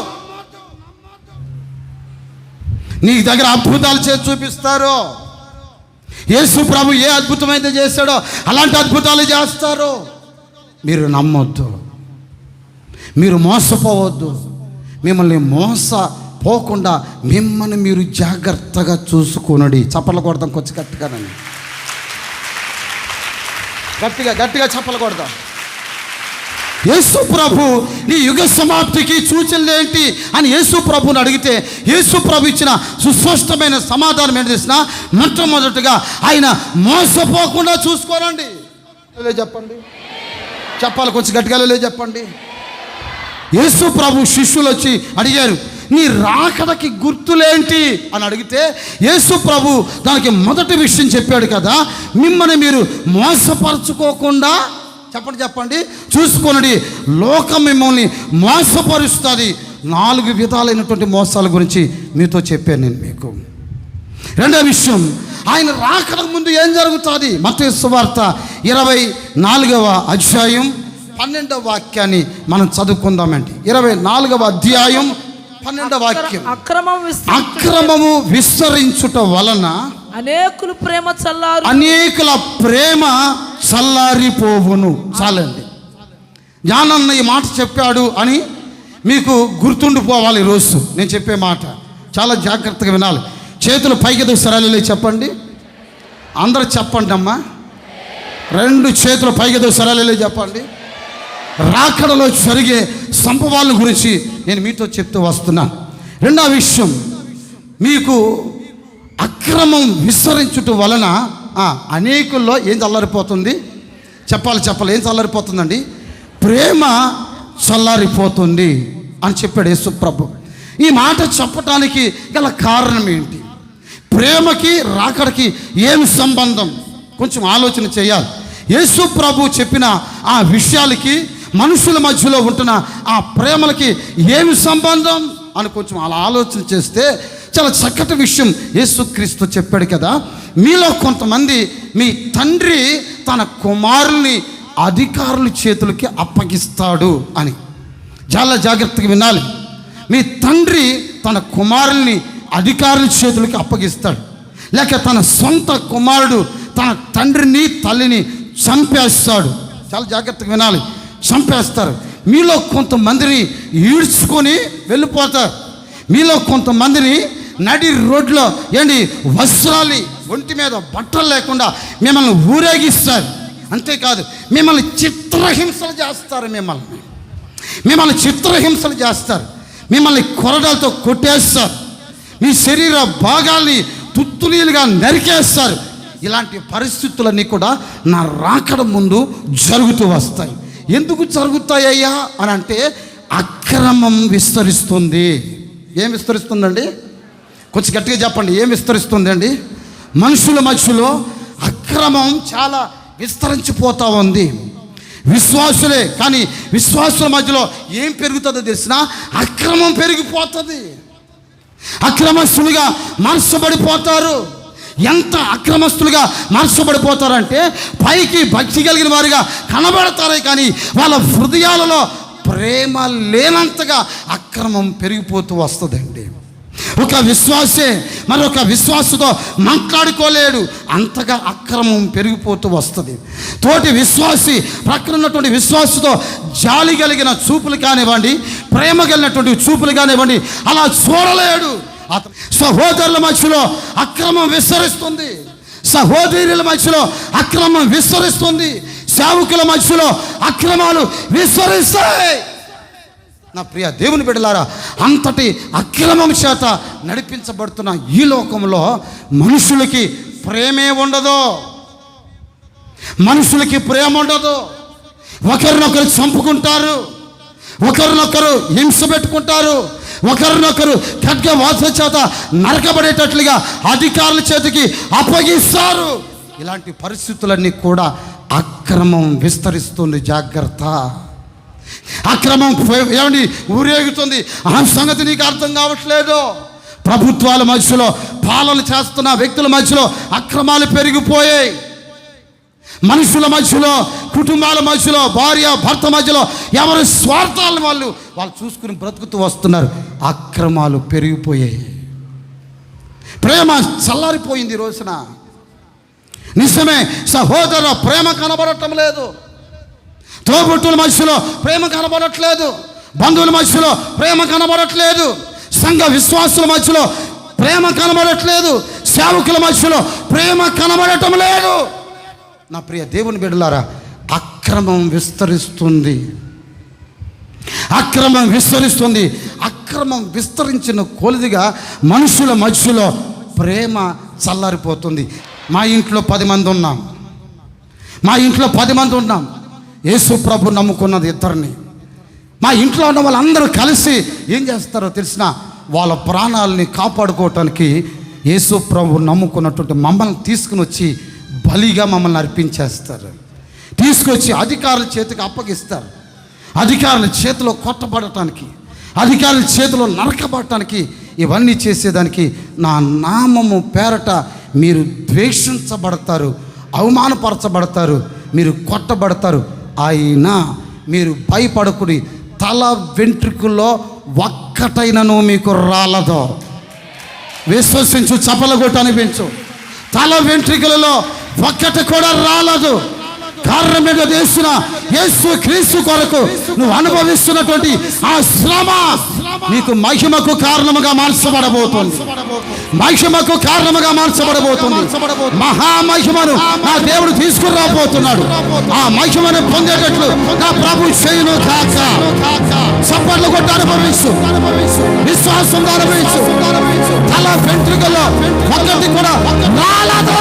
Speaker 1: నీ దగ్గర అద్భుతాలు చేసి చూపిస్తారు. యేసు ప్రభు ఏ అద్భుతమైతే చేశాడో అలాంటి అద్భుతాలు చేస్తారు. మీరు నమ్మొద్దు, మీరు మోసపోవద్దు. మిమ్మల్ని మోసపోకుండా మిమ్మల్ని మీరు జాగ్రత్తగా చూసుకునడి. చప్పలు కొడదాం కొంచెం గట్టిగానండి, గట్టిగా గట్టిగా చప్పలు కొడదాం. యేసు ప్రభు నీ యుగ సమాప్తికి సూచనలు ఏంటి అని యేసు ప్రభుని అడిగితే యేసు ప్రభు ఇచ్చిన సుస్పష్టమైన సమాధానం ఏంటి తెలిసిన? మొట్టమొదటిగా ఆయన మోసపోకుండా చూసుకోరండి. చెప్పండి, చెప్పాలి కొంచెం గట్టిగా చెప్పండి. యేసు ప్రభు శిష్యులు వచ్చి అడిగారు, నీ రాకడకి గుర్తులేంటి అని అడిగితే యేసు ప్రభు దానికి మొదటి విషయం చెప్పాడు కదా, మిమ్మల్ని మీరు మోసపరచుకోకుండా చెప్పండి చూసుకోనండి, లోకం మిమ్మల్ని మోసపరుస్తుంది. 4 విధాలైనటువంటి మోసాల గురించి మీతో చెప్పాను నేను మీకు. రెండో విషయం, ఆయన రాకడకు ముందు ఏం జరుగుతుంది? మత్తయి సువార్త 24వ అధ్యాయం 12వ వాక్యాన్ని మనం చదువుకుందామండి. 24వ అధ్యాయం 12వ వాక్యం. అక్రమము విస్తరించుట వలన
Speaker 2: అనేకుల
Speaker 1: ప్రేమ చల్లారిపోవును. చాలండి, జ్ఞానన్న ఈ మాట చెప్పాడు అని మీకు గుర్తుండిపోవాలి. ఈరోజు నేను చెప్పే మాట చాలా జాగ్రత్తగా వినాలి. చేతులు పైకి సరాలి చెప్పండి, అందరూ చెప్పండి అమ్మా. 2 చేతులు పైకి సరాలి చెప్పండి. రాకడలో జరిగే సంభవాల గురించి నేను మీతో చెప్తూ వస్తున్నాను. రెండో విషయం, మీకు అక్రమం విస్తరించుట వలన అనేకుల్లో ఏం చల్లారిపోతుంది? చెప్పాలి ఏం చల్లారిపోతుందండి? ప్రేమ చల్లారిపోతుంది అని చెప్పాడు యేసు ప్రభు. ఈ మాట చెప్పటానికి గల కారణం ఏంటి? ప్రేమకి రాకడకి ఏమి సంబంధం? కొంచెం ఆలోచన చేయాలి. యేసు ప్రభు చెప్పిన ఆ విషయాలకి మనుషుల మధ్యలో ఉంటున్న ఆ ప్రేమలకి ఏమి సంబంధం అని కొంచెం అలా ఆలోచన చేస్తే చాలా చక్కటి విషయం యేసుక్రీస్తు చెప్పాడు కదా, మీలో కొంతమంది మీ తండ్రి తన కుమారుల్ని అధికారుల చేతులకి అప్పగిస్తాడు అని. చాలా జాగ్రత్తగా వినాలి. మీ తండ్రి తన కుమారుల్ని అధికారుల చేతులకి అప్పగిస్తాడు, లేక తన సొంత కుమారుడు తన తండ్రిని తల్లిని చంపేస్తాడు. చాలా జాగ్రత్తగా వినాలి, చంపేస్తారు. మీలో కొంతమందిని ఈడ్చుకొని వెళ్ళిపోతారు. మీలో కొంతమందిని నడి రోడ్లో వస్త్రాలు ఒంటి మీద బట్టలు లేకుండా మిమ్మల్ని ఊరేగిస్తారు. అంతేకాదు, మిమ్మల్ని చిత్రహింసలు చేస్తారు. మిమ్మల్ని చిత్రహింసలు చేస్తారు. మిమ్మల్ని కొరడాలతో కొట్టేస్తారు. మీ శరీర భాగాల్ని తుత్తులీలుగా నరికేస్తారు. ఇలాంటి పరిస్థితులన్నీ కూడా నా రాకడ ముందు జరుగుతూ వస్తాయి. ఎందుకు జరుగుతాయ్యా అని అంటే, అక్రమం విస్తరిస్తుంది. ఏం విస్తరిస్తుందండి? కొంచెం గట్టిగా చెప్పండి, ఏం విస్తరిస్తుంది అండి? మనుషుల మధ్యలో అక్రమం చాలా విస్తరించిపోతూ ఉంది. విశ్వాసులే, కానీ విశ్వాసుల మధ్యలో ఏం పెరుగుతుందో తెలిసినా అక్రమం పెరిగిపోతుంది. అక్రమస్తులుగా మార్చబడిపోతారు. ఎంత అక్రమస్తులుగా మార్చబడిపోతారంటే పైకి భక్తి కలిగిన వారిగా కనబడతారే, కానీ వాళ్ళ హృదయాలలో ప్రేమ లేనంతగా అక్రమం పెరిగిపోతూ వస్తుందండి. ఒక విశ్వాసే మరొక విశ్వాసతో మాట్లాడుకోలేడు. అంతగా అక్రమం పెరిగిపోతూ వస్తుంది. తోటి విశ్వాసి ప్రక్కన ఉన్నటువంటి విశ్వాసతో జాలి కలిగిన చూపులు కానివ్వండి, ప్రేమ కలిగినటువంటి చూపులు కానివ్వండి అలా చూడలేడు. సహోదరుల మధ్యలో అక్రమం విస్తరిస్తుంది, సహోదరుల మధ్యలో అక్రమం విస్తరిస్తుంది, సేవకుల మధ్యలో అక్రమాలు విస్తరిస్తాయి. నా ప్రియ దేవుని బిడ్డలారా, అంతటి అక్రమం చేత నడిపించబడుతున్న ఈ లోకంలో మనుషులకి ప్రేమే ఉండదు, మనుషులకి ప్రేమ ఉండదు. ఒకరినొకరు చంపుకుంటారు, ఒకరినొకరు హింస పెట్టుకుంటారు, ఒకరినొకరు ఖడ్గవాస చేత నరకబడేటట్లుగా అధికారుల చేతికి అప్పగిస్తారు. ఇలాంటి పరిస్థితులన్నీ కూడా అక్రమం విస్తరిస్తుంది. జాగ్రత్త. అక్రమం ఏమండి ఊరేగుతుంది. ఆ సంగతి నీకు అర్థం కావట్లేదు. ప్రభుత్వాల మధ్యలో పాలన చేస్తున్న వ్యక్తుల మధ్యలో అక్రమాలు పెరిగిపోయాయి. మనుషుల మధ్యలో, కుటుంబాల మధ్యలో, భార్య భర్త మధ్యలో ఎవరి స్వార్థాలను వాళ్ళు చూసుకుని బ్రతుకుతూ వస్తున్నారు. అక్రమాలు పెరిగిపోయాయి. ప్రేమ చల్లారిపోయింది ఈ రోజున. నిజమే, సహోదర ప్రేమ కనబడటం లేదు. తోబుట్టుల మధ్యలో ప్రేమ కనబడట్లేదు, బంధువుల మధ్యలో ప్రేమ కనబడట్లేదు, సంఘ విశ్వాసుల మధ్యలో ప్రేమ కనబడట్లేదు, సేవకుల మధ్యలో ప్రేమ కనబడటం లేదు. నా ప్రియ దేవుని బిడ్డలారా, అక్రమం విస్తరిస్తుంది, అక్రమం విస్తరిస్తుంది. అక్రమం విస్తరించిన కొలిదిగా మనుషుల మధ్యలో ప్రేమ చల్లారిపోతుంది. మా ఇంట్లో 10 మంది ఉన్నాం, మా ఇంట్లో 10 మంది ఉన్నాం. యేసు ప్రభు నమ్ముకున్నది 2. మా ఇంట్లో ఉన్న వాళ్ళందరూ కలిసి ఏం చేస్తారో తెలిసిన, వాళ్ళ ప్రాణాలని కాపాడుకోవటానికి యేసు ప్రభు నమ్ముకున్నటువంటి మమ్మల్ని తీసుకుని వచ్చి బలిగా మమ్మల్ని అర్పించేస్తారు. తీసుకొచ్చి అధికారుల చేతికి అప్పగిస్తారు. అధికారుల చేతిలో కొట్టబడటానికి, అధికారుల చేతిలో నరకబడటానికి, ఇవన్నీ చేసేదానికి నా నామము పేరట మీరు ద్వేషించబడతారు, అవమానపరచబడతారు, మీరు కొట్టబడతారు. అయినా మీరు భయపడకుడి, తల వెంట్రుకల్లో ఒక్కటైనను మీకు రాలదో. విశ్వసించు, చపలగొట్టు అనిపించు. తల వెంట్రుకలలో ఒక్కటి కూడా రాలదు. కారణం ఏంటో తెలుసునా? యేసు క్రీస్తు కొరకు నువ్వు అనుభవిస్తున్నటువంటి ఆ శ్రమ నీకు మహిమకు కారణముగా మార్చబడబోతుంది, మహిమకు కారణముగా మార్చబడబోతుంది. మహామహిమను నా దేవుడు తీసుకురాబోతున్నాడు. ఆ మహిమను పొందేటట్లు నా ప్రభు చేయును కాక. చప్పట్లు కొట్టి అనుభవించు, విశ్వాసంతో అనుభవించు. తల వెంట్రుకలో ఒక్కటి కూడా రాలదు.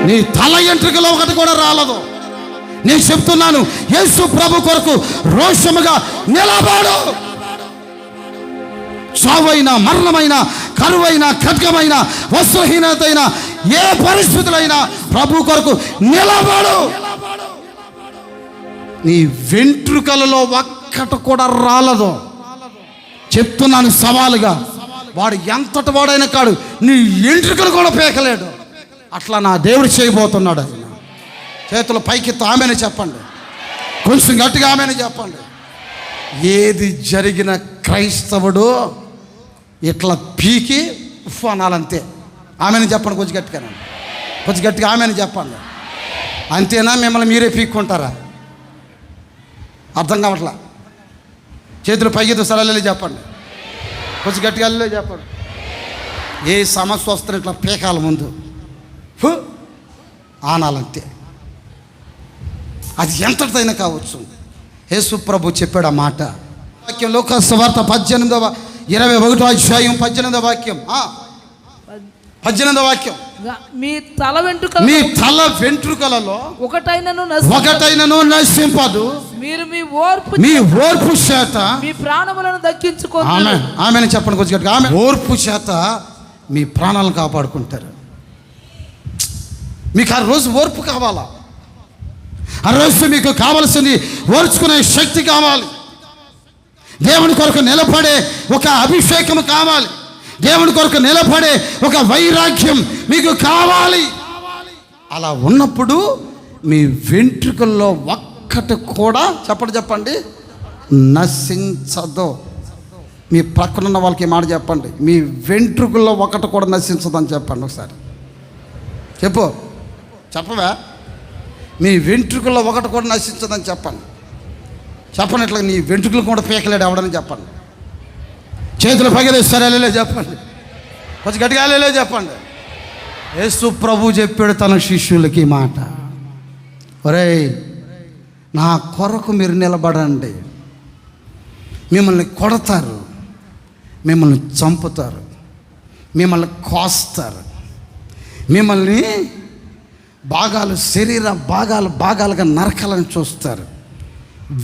Speaker 1: నీ తల వెంట్రుకలో ఒకటి కూడా రాలదు. నేను చెప్తున్నాను, యేసు ప్రభు కొరకు రోషముగా నిలబడు. చావైనా, మరణమైన, కరువైన, ఖడ్గమైన, వస్త్రహీనతైన, ఏ పరిస్థితులైనా ప్రభు కొరకు నిలబడు. నీ వెంట్రుకలలో ఒక్కటి కూడా రాలదు. చెప్తున్నాను సవాలుగా. వాడు ఎంతటి వాడైనా కాడు, నీ వెంట్రుకలు కూడా పేకలేడు. అట్లా నా దేవుడు చేయబోతున్నాడు. ఆయన చేతులు పైకెత్తు ఆమెను చెప్పండి, కొంచెం గట్టిగా ఆమెను చెప్పండి. ఏది జరిగిన క్రైస్తవుడు ఇట్లా పీకి ఉఫ్ అనాలంతే. ఆమెను చెప్పండి, కొంచెం గట్టిగా, కొంచెం గట్టిగా ఆమెను చెప్పండి. అంతేనా? మిమ్మల్ని మీరే పీక్కుంటారా? అర్థం కావట్లా. చేతులు పైకెత్తు, సరళ చెప్పండి, కొంచెం గట్టిగా చెప్పండి. ఏ సమస్య వస్తున్న ఇట్లా పీకాల ముందు ఆనాలంతే. అది ఎంతటిదైనా కావచ్చు. యేసు ప్రభు చెప్పాడు ఆ మాట. వాక్యం లోక సువార్త 18వ అధ్యాయం 18వ వాక్యం. 18వ వాక్యం.
Speaker 2: మీ తల వెంట్రుకలలో ఒకటైనను నశింపదు. మీరు మీ ఓర్పు చేత మీ ప్రాణములను దక్కించుకోండి.
Speaker 1: ఆమెను చెప్పండి కొంచెం గట్టిగా. ఆమె ఓర్పు చేత మీ ప్రాణాలను కాపాడుకుంటారు. మీకు ఆ రోజు ఓర్పు కావాలా? ఆ రోజు మీకు కావాల్సింది ఓర్చుకునే శక్తి కావాలి. దేవుని కొరకు నిలబడే ఒక అభిషేకం కావాలి. దేవుని కొరకు నిలబడే ఒక వైరాగ్యం మీకు కావాలి. అలా ఉన్నప్పుడు మీ వెంట్రుకల్లో ఒక్కటి కూడా చెప్పండి నశించదు. మీ ప్రక్కనున్న వాళ్ళకి ఈ మాట చెప్పండి, మీ వెంట్రుకల్లో ఒకటి కూడా నశించదని చెప్పండి. ఒకసారి చెప్పవా? మీ వెంట్రుకల్లో ఒకటి కూడా నశించదని చెప్పండి. చెప్పండి. ఇట్లా నీ వెంట్రుకలు కూడా పీకలేడు ఎవడని చెప్పండి. చేతులు పగిలేస్తారు వెళ్ళలే చెప్పండి. కొంచెం గట్టిగా వెళ్ళలే చెప్పండి. యేసు ప్రభు చెప్పాడు తన శిష్యులకి ఈ మాట, ఒరేయ్ నా కొరకు మీరు నిలబడండి. మిమ్మల్ని కొడతారు, మిమ్మల్ని చంపుతారు, మిమ్మల్ని కోస్తారు, మిమ్మల్ని శరీర భాగాలుగా నరకాలని చూస్తారు.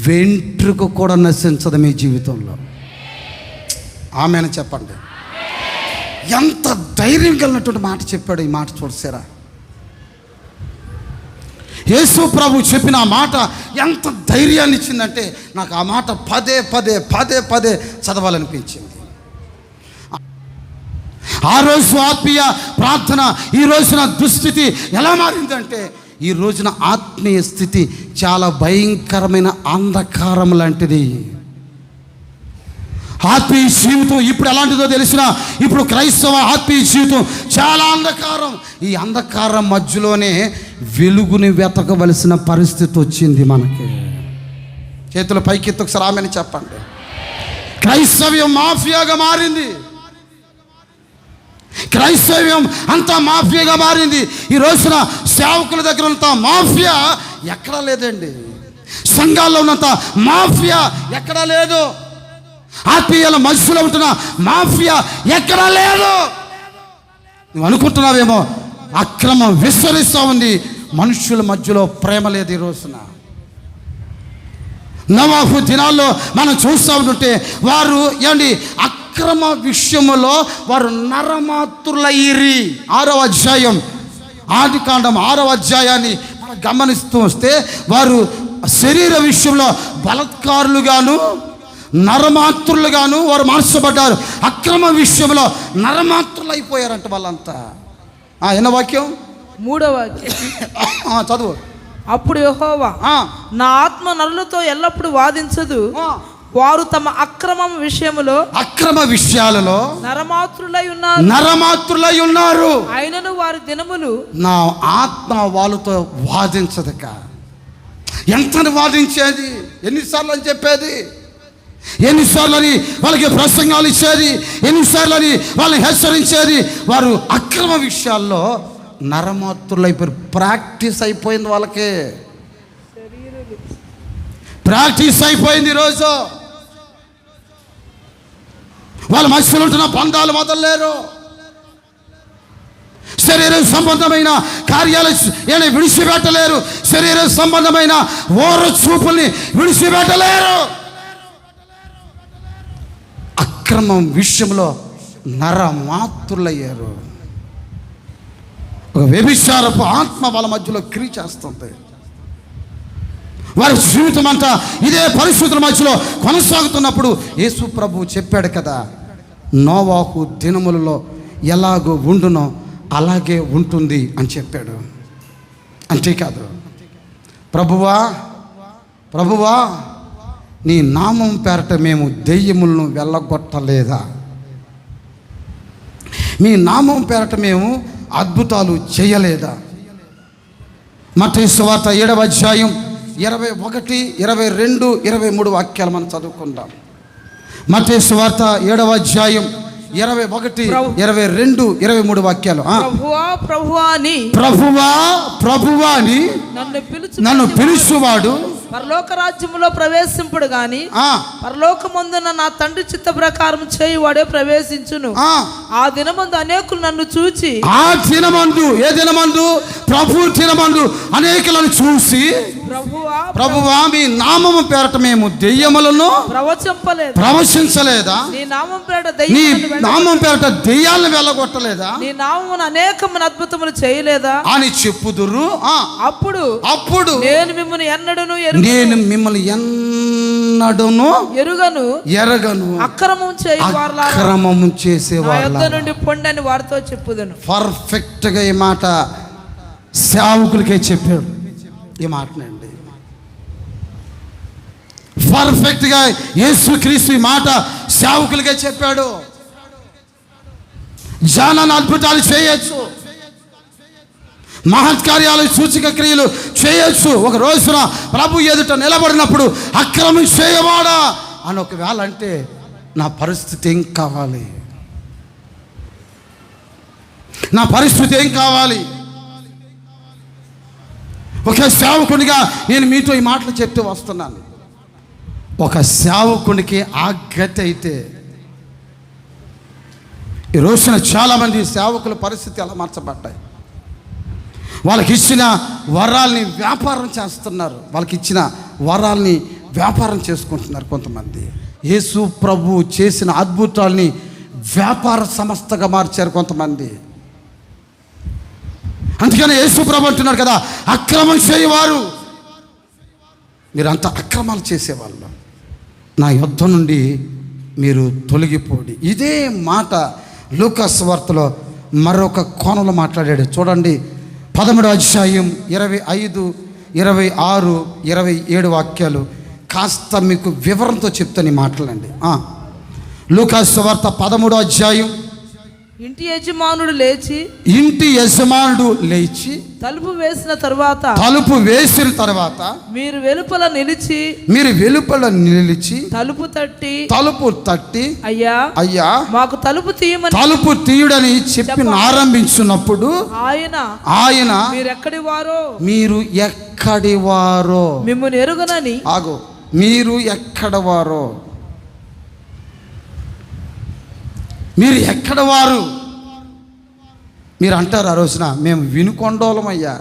Speaker 1: వెంట్రుక కూడా నశించదు మీ జీవితంలో. ఆమెను చెప్పండి. ఎంత ధైర్యం కలిగినటువంటి మాట చెప్పాడు. ఈ మాట చూసారా? యేసు ప్రభు చెప్పిన ఆ మాట ఎంత ధైర్యాన్ని ఇచ్చిందంటే నాకు ఆ మాట పదే పదే చదవాలనిపించింది. ఆ రోజు ఆత్మీయ ప్రార్థన, ఈ రోజున దుస్థితి ఎలా మారిందంటే, ఈ రోజున ఆత్మీయ స్థితి చాలా భయంకరమైన అంధకారం లాంటిది. ఆత్మీయ జీవితం ఇప్పుడు ఎలాంటిదో తెలిసిన, ఇప్పుడు క్రైస్తవ ఆత్మీయ జీవితం చాలా అంధకారం. ఈ అంధకారం మధ్యలోనే వెలుగుని వెతకవలసిన పరిస్థితి వచ్చింది మనకి. చేతుల పైకెత్తి ఒకసారి ఆమెను చెప్పండి. క్రైస్తవ్యం మాఫియాగా మారింది. క్రైస్తవ్యం అంతా మాఫియాగా మారింది. ఈ రోజున సేవకుల దగ్గర ఉన్నంత మాఫియా ఎక్కడా లేదండి. సంఘాల్లో ఉన్నంత మాఫియా ఎక్కడా లేదు. ఆత్మీయుల మనుషులు ఉంటున్న మాఫియా ఎక్కడా లేదు. నువ్వు అనుకుంటున్నావేమో, అక్రమం విస్తరిస్తూ ఉంది. మనుషుల మధ్యలో ప్రేమ లేదు. ఈ రోజున నోవాహు దినాల్లో మనం చూస్తూ ఉంటుంటే వారు ఏమండి అక్రమ విషయంలో వారు నరమాతులయ్యిరి. 6వ అధ్యాయం ఆదికాండం 6వ అధ్యాయాన్ని మనం గమనిస్తూ వస్తే వారు శరీర విషయంలో బలత్కారులుగాను నరమాతృలుగాను వారు మార్చబడ్డారు. అక్రమ విషయంలో నరమాతృలు అయిపోయారంట వాళ్ళంతా. ఎన్న వాక్యం?
Speaker 2: 3వ వాక్యం
Speaker 1: చదువు.
Speaker 2: అప్పుడు యెహోవా, నా ఆత్మ నరులతో ఎల్లప్పుడూ వాదించదు, వారు తమ అక్రమ విషయాలలో నరమాతృలై ఉన్నారు. అయినను వారి దినములు నా ఆత్మ వాళ్ళతో వాదించదక. ఎంతని వాదించేది, ఎన్నిసార్లు అని చెప్పేది, ఎన్నిసార్లు అని వాళ్ళకి ప్రసంగాలు ఇచ్చేది, ఎన్నిసార్లు అని వాళ్ళని హెచ్చరించేది. వారు అక్రమ విషయాల్లో నరమాతృలైపోయారు. ప్రాక్టీస్ అయిపోయింది వాళ్ళకి, ప్రాక్టీస్ అయిపోయింది. ఈరోజు వాళ్ళ మనుషులు ఉంటున్న బంధాలు వదలలేరు. శరీర సంబంధమైన కార్యాలు విడిచిపెట్టలేరు. శరీర సంబంధమైన ఓర చూపుల్ని విడిచిపెట్టలేరు. అక్రమం విషయంలో నరమాతృలయ్యారు. ఒక వ్యభిచారపు ఆత్మ వాళ్ళ మధ్యలో క్రియ చేస్తుంది. వారి జీవితం అంతా ఇదే పరిస్థితుల మధ్యలో కొనసాగుతున్నప్పుడు యేసు ప్రభువు చెప్పాడు కదా, నోవాహు దినములలో ఎలాగో ఉండునో అలాగే ఉంటుంది అని చెప్పాడు. అంతేకాదు, ప్రభువా నీ నామం పేరట మేము దెయ్యములను వెళ్ళగొట్టలేదా? మీ నామం పేరట మేము అద్భుతాలు చేయలేదా? మత్తయి సువార్త 7వ అధ్యాయం 21, 22, 23 వాక్యాలు మనం చదువుకుందాం. మత్తయి సువార్త 7వ అధ్యాయం 21, 22, 23 వాక్యాలు. ప్రభువా అని నన్ను పిలుచువాడు పరలోక రాజ్యములో ప్రవేశింపుడు గాని పరలోకమందున నా తండ్రి చిత్త ప్రకారం చేయువాడే ప్రవేశించును. ఆ దినమందు అనేకులు నన్ను చూచి,
Speaker 1: ఏ దినమందు? ప్రభు దినమందు అనేకులను చూసి, ప్రభువా మీ నామము పేరట మేము దెయ్యములను ప్రవచించలేదా? నీ నామం పేరట దెయ్యాలను వెళ్ళగొట్టలేదా?
Speaker 2: నీ నామమున అనేకమైన అద్భుతములు చేయలేదా
Speaker 1: అని చెప్పుదురు. అప్పుడు
Speaker 2: నేను మిమ్మల్ని ఎన్నడను
Speaker 1: ఎరగను
Speaker 2: అక్రమం
Speaker 1: చేసేవాళ్ళ
Speaker 2: నుండి పొండి అని వారితో చెప్పుదును.
Speaker 1: పర్ఫెక్ట్ గా ఈ మాట సేవకులకే చెప్పాడు. ఈ మాటనండి పర్ఫెక్ట్గా యేసుక్రీస్తు ఈ మాట సేవకులుగా చెప్పాడు. జానాన్ని అద్భుతాలు చేయొచ్చు, మహత్కార్యాలు సూచక క్రియలు చేయొచ్చు. ఒక రోజున ప్రభు ఎదుట నిలబడినప్పుడు అక్రమం చేయవాడా అని ఒకవేళ అంటే నా పరిస్థితి ఏం కావాలి? నా పరిస్థితి ఏం కావాలి? ఒక సేవకునిగా నేను మీతో ఈ మాటలు చెప్తూ వస్తున్నాను. ఒక సేవకునికి ఆ గతి అయితే ఈ రోజున చాలామంది సేవకుల పరిస్థితి ఎలా మార్చబడ్డాయి. వాళ్ళకి ఇచ్చిన వరాల్ని వ్యాపారం చేస్తున్నారు. వాళ్ళకి ఇచ్చిన వరాల్ని వ్యాపారం చేసుకుంటున్నారు కొంతమంది. యేసు ప్రభు చేసిన అద్భుతాల్ని వ్యాపార సంస్థగా మార్చారు కొంతమంది. అందుకని యేసు ప్రభు అంటున్నారు కదా, అక్రమం చేయవారు, మీరంతా అక్రమాలు చేసేవాళ్ళు, నా యొద్ద నుండి మీరు తొలగిపోండి. ఇదే మాట లూకాసు వార్తలో మరొక కోణంలో మాట్లాడాడు. చూడండి 13వ అధ్యాయం 25, 26, 27 వాక్యాలు కాస్త మీకు వివరంతో చెప్తాను ఈ మాటలండి. లూకాసు వార్త 13వ అధ్యాయం.
Speaker 3: ఇంటి యజమానుడు లేచి తలుపు వేసిన తర్వాత మీరు వెలుపల నిలిచి తలుపు తట్టి అయ్యా మాకు తలుపు
Speaker 1: తీయుడని చెప్పి ఆరంభించినప్పుడు ఆయన మీరు ఎక్కడి వారో
Speaker 3: మిమ్మును ఎరుగనని
Speaker 1: మీరు ఎక్కడవారో మీరు ఎక్కడవారు మీరు అంటారు. ఆ రోజున మేము వినుకొండోలమయ్యా.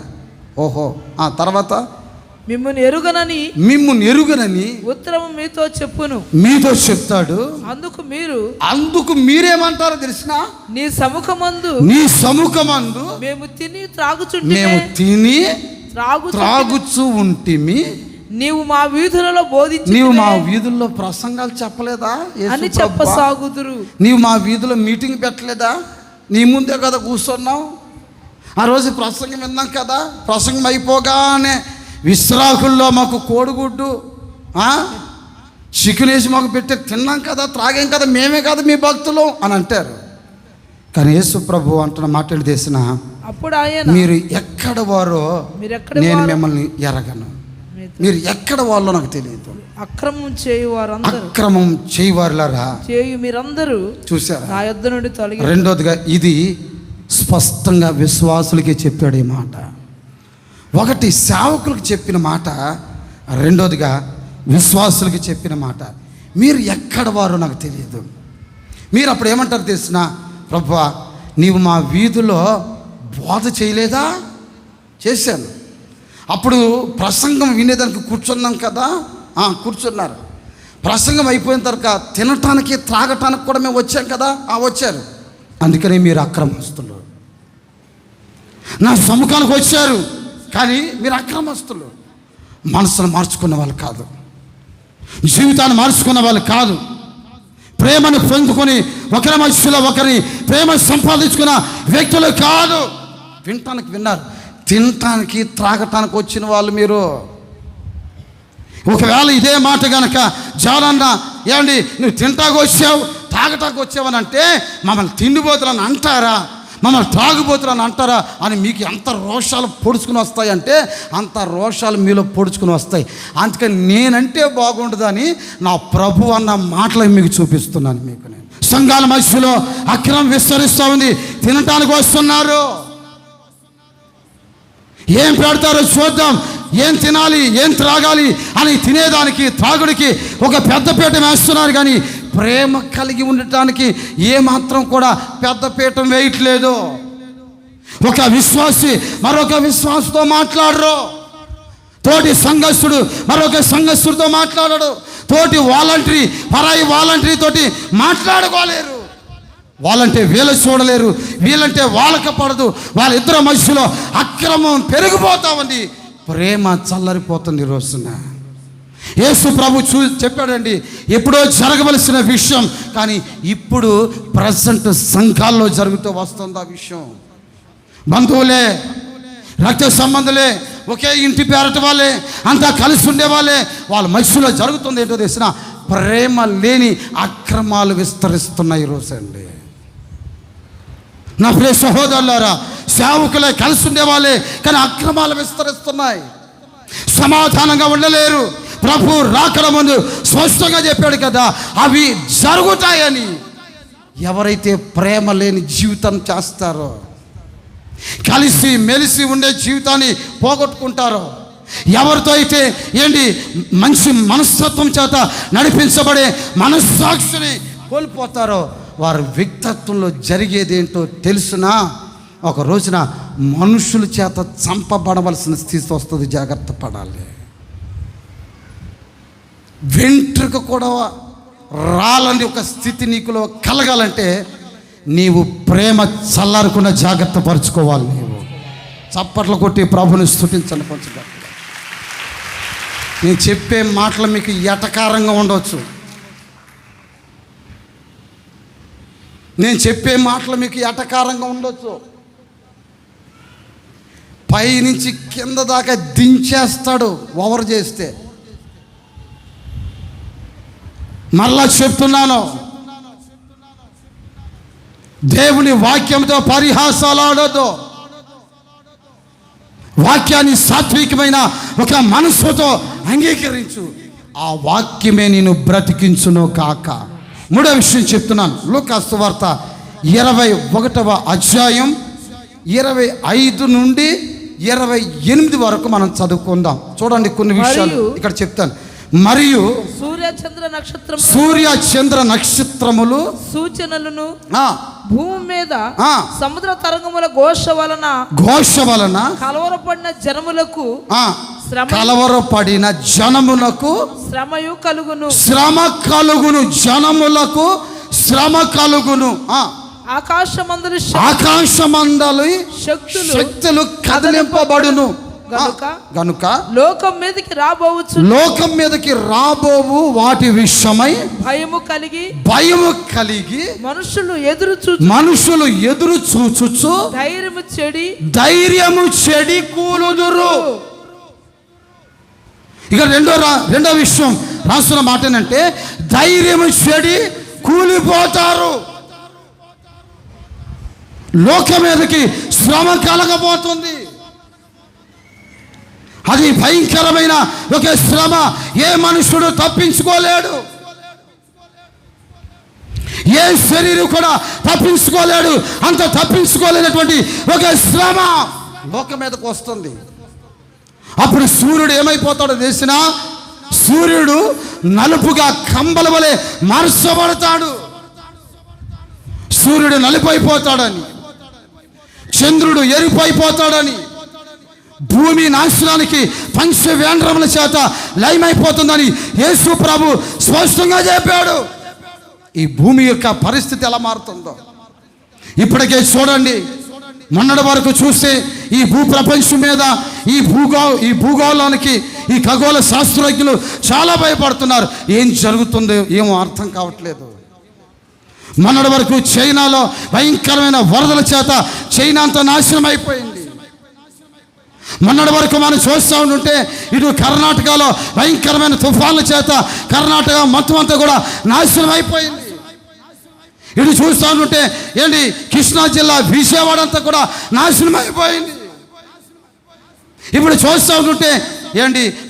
Speaker 1: ఓహో, ఆ తర్వాత
Speaker 3: మిమ్మును ఎరుగనని ఉత్తరము మీతో చెప్తాడు. అందుకు మీరేమంటారో తెలిసిన నీ సముఖమందు మేము తిని త్రాగుచూ ఉంటిమి. నీవు మా వీధుల్లో
Speaker 1: ప్రసంగాలు చెప్పలేదా
Speaker 3: అని చెప్పసాగుదురు.
Speaker 1: నీవు మా వీధిలో మీటింగ్ పెట్టలేదా? నీ ముందే కదా కూర్చున్నావు. ఆ రోజు ప్రసంగం విన్నాం కదా. ప్రసంగం అయిపోగానే విశ్రాకుల్లో మాకు కోడిగుడ్డు చికెన్ వేసి మాకు పెట్టి తిన్నాం కదా, త్రాగాం కదా, మేమే కదా మీ భక్తులు అని అంటారు. కానీ యేసు ప్రభు అంటున్న మాటలు చేసిన
Speaker 3: అప్పుడు ఆయన
Speaker 1: మీరు ఎక్కడ వారో నేను మిమ్మల్ని ఎరగను, మీరు ఎక్కడ వాళ్ళో నాకు తెలియదు.
Speaker 3: అక్రమం
Speaker 1: చేయవారులారా
Speaker 3: మీరందరూ
Speaker 1: చూసారా
Speaker 3: నా యొద్ద నుండి తొలగి.
Speaker 1: రెండోదిగా ఇది స్పష్టంగా విశ్వాసులకి చెప్పాడు ఈ మాట. ఒకటి సేవకులకు చెప్పిన మాట, రెండోదిగా విశ్వాసులకి చెప్పిన మాట. మీరు ఎక్కడ వారో నాకు తెలియదు. మీరు అప్పుడు ఏమంటారు తెలిసిన, ప్రభువా నీవు మా వీధిలో బోధ చేయలేదా? చేశాను. అప్పుడు ప్రసంగం వినేదానికి కూర్చున్నాం కదా. కూర్చున్నారు. ప్రసంగం అయిపోయిన తర్వాత తినటానికి త్రాగటానికి కూడా మేము వచ్చాం కదా. వచ్చారు. అందుకని మీరు అక్రమస్తులు. నా సముఖానికి వచ్చారు కానీ మీరు అక్రమస్తులు. మనసును మార్చుకున్న వాళ్ళు కాదు, జీవితాన్ని మార్చుకున్న వాళ్ళు కాదు, ప్రేమను పొందుకొని ఒకరి మధ్యలో ఒకరిని ప్రేమ సంపాదించుకున్న వ్యక్తులు కాదు. వినటానికి విన్నారు, తినటానికి త్రాగటానికి వచ్చిన వాళ్ళు మీరు. ఒకవేళ ఇదే మాట కనుక జాలన్నా ఏమండి నువ్వు తింటాకు వచ్చావు తాగటాకు వచ్చావని అంటే మమ్మల్ని తిండిపోతులని అంటారా, మమ్మల్ని తాగుబోతులని అంటారా అని మీకు ఎంత రోషాలు పొడుచుకుని వస్తాయంటే అంత రోషాలు మీలో పొడుచుకుని వస్తాయి. అందుకని నేనంటే బాగుండదని నా ప్రభు అన్న మాటలు మీకు చూపిస్తున్నాను. మీకు నేను సంఘాల మధ్యలో అక్రమం విస్తరిస్తూ ఉంది. తినటానికి వస్తున్నారు, ఏం పెడతారో చూద్దాం, ఏం తినాలి ఏం త్రాగాలి అని తినేదానికి త్రాగుడికి ఒక పెద్దపీట వేస్తున్నారు. కానీ ప్రేమ కలిగి ఉండటానికి ఏమాత్రం కూడా పెద్దపీఠం వేయట్లేదు. ఒక విశ్వాసి మరొక విశ్వాసతో మాట్లాడరు, తోటి సంఘస్థుడు మరొక సంఘస్థుడితో మాట్లాడడు, తోటి వాలంటరీ పరాయి వాలంటరీ తోటి మాట్లాడుకోలేరు. వాళ్ళంటే వీళ్ళ చూడలేరు, వీళ్ళంటే వాళ్ళకి పడదు. వాళ్ళిద్దరి మధ్యలో అక్రమం పెరిగిపోతా ఉంది, ప్రేమ చల్లరిపోతుంది. ఈ రోజున యేసు ప్రభు చెప్పాడండి, ఎప్పుడో జరగవలసిన విషయం కానీ ఇప్పుడు ప్రజెంట్ సంఘాల్లో జరుగుతూ వస్తుంది ఆ విషయం. బంధువులే, రక్త సంబంధులే,
Speaker 2: ఒకే ఇంటి పేరటి వాళ్ళే, అంతా కలిసి ఉండేవాళ్ళే. వాళ్ళ మధ్యలో జరుగుతుంది ఏంటో తెలిసిన ప్రేమ లేని అక్రమాలు విస్తరిస్తున్నాయి ఈరోజు అండి. నా ప్రియ సహోదరులారా, సేవకులే కలిసి ఉండేవాళ్ళే, కానీ అక్రమాలు విస్తరిస్తున్నాయి. సమాధానంగా ఉండలేరు. ప్రభు రాకడ ముందు స్పష్టంగా చెప్పాడు కదా, అవి జరుగుతాయని. ఎవరైతే ప్రేమ లేని జీవితం చేస్తారో, కలిసి మెలిసి ఉండే జీవితాన్ని పోగొట్టుకుంటారో, ఎవరితో అయితే మంచి మనస్తత్వం చేత నడిపించబడే మనస్సాక్షిని కోల్పోతారో, వారి వ్యక్తిత్వంలో జరిగేదేంటో తెలుసునా, ఒక రోజున మనుషుల చేత చంపబడవలసిన స్థితి వస్తుంది. జాగ్రత్త పడాలి. వెంట్రుక కూడా రాలని ఒక స్థితి నీకులో కలగాలంటే నీవు ప్రేమ చల్లారకుండా జాగ్రత్త పరుచుకోవాలి. నీవు చప్పట్లు కొట్టి ప్రభుని స్తుతించండి. కొంచెం నేను చెప్పే మాటలు మీకు ఎటకారంగా ఉండవచ్చు. పైనుంచి కింద దాకా దించేస్తాడు ఓవర్ చేస్తే. మళ్ళా చెప్తున్నాను, దేవుని వాక్యంతో పరిహాసాలు ఆడొద్దు. వాక్యాన్ని సాత్వికమైన ఒక మనసుతో అంగీకరించు. ఆ వాక్యమే నేను బ్రతికించును కాక. మూడో విషయం చెప్తున్నాను. లూకా సువార్త 21వ అధ్యాయం 25 నుండి 28 వరకు మనం చదువుకుందాం. చూడండి, కొన్ని విషయాలు ఇక్కడ చెప్తాను. మరియు సూర్య చంద్ర నక్షత్రములు సూచనలను
Speaker 3: భూమి మీద సముద్ర తరంగముల ఘోష వలన కలవరపడిన జనములకు శ్రమయు కలుగును. జనములకు శ్రమ కలుగును. ఆకాశమందలి శక్తులు కదిలింపబడును గనుక లోకం మీదకి రాబోవు వాటి విషయమై భయము కలిగి మనుషులు ఎదురు చూచుచు ధైర్యము చెడి కూలుదురు. ఇక రెండో విషయం రాస్తున్న మాట ఏంటంటే, ధైర్యము చెడి కూలిపోతారు. లోకం మీదకి శ్రమ కలగబోతుంది. అది భయంకరమైన ఒక శ్రమ. ఏ మనుషుడు తప్పించుకోలేడు. ఏ శరీరం కూడా తప్పించుకోలేడు. అంత తప్పించుకోలేనటువంటి ఒక శ్రమ లోకం మీదకు వస్తుంది. అప్పుడు సూర్యుడు ఏమైపోతాడో తెలిసినా, సూర్యుడు నలుపుగా కంబల వలె మార్చబడతాడు. సూర్యుడు నలుపైపోతాడని, చంద్రుడు ఎరుపైపోతాడని, భూమి నాశనానికి పంచవేంద్రముల చేత లయమైపోతుందని యేసు ప్రభు స్పష్టంగా చెప్పాడు. ఈ భూమి యొక్క పరిస్థితి ఎలా మారుతుందో ఇప్పటికే చూడండి. మొన్నటి వరకు చూస్తే ఈ భూప్రపంచం మీద ఈ భూగోళానికి ఈ ఖగోళ శాస్త్రజ్ఞులు చాలా భయపడుతున్నారు. ఏం జరుగుతుందో ఏమో అర్థం కావట్లేదు. మొన్నటి వరకు చైనాలో భయంకరమైన వరదల చేత చైనా అంతా నాశనం అయిపోయింది. మొన్నటి వరకు మనం చూస్తూ ఉంటే ఇటు కర్ణాటకలో భయంకరమైన తుఫాన్ల చేత కర్ణాటక మొత్తం అంతా కూడా నాశనం అయిపోయింది. ఇటు చూస్తూ ఉంటే కృష్ణా జిల్లా విజయవాడ అంతా కూడా నాశనం అయిపోయింది. ఇప్పుడు చూస్తూ ఉంటే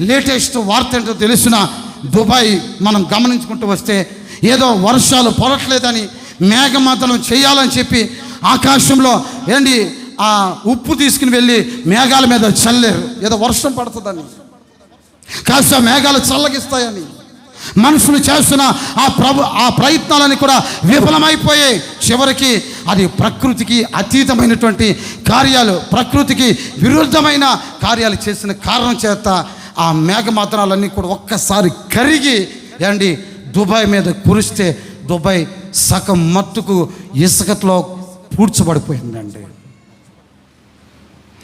Speaker 3: లేటెస్ట్ వార్త ఏంటో తెలిసిన, దుబాయ్ మనం గమనించుకుంటూ వస్తే ఏదో వర్షాలు పడట్లేదని మేఘమతనం చేయాలని చెప్పి ఆకాశంలో ఆ ఉప్పు తీసుకుని వెళ్ళి మేఘాల మీద చల్లారు. ఏదో వర్షం పడుతుందని, కాస్త మేఘాలు చల్లగిస్తాయని. మనుషులు చేస్తున్న ఆ ప్రయత్నాలని కూడా విఫలమైపోయాయి. చివరికి అది ప్రకృతికి అతీతమైనటువంటి కార్యాలు, ప్రకృతికి విరుద్ధమైన కార్యాలు చేసిన కారణం చేత ఆ మేఘమాతనాలన్నీ కూడా ఒక్కసారి కరిగి దుబాయ్ మీద కురిస్తే దుబాయ్ సగం మట్టుకు ఇసుకలో పూడ్చబడిపోయిందండి.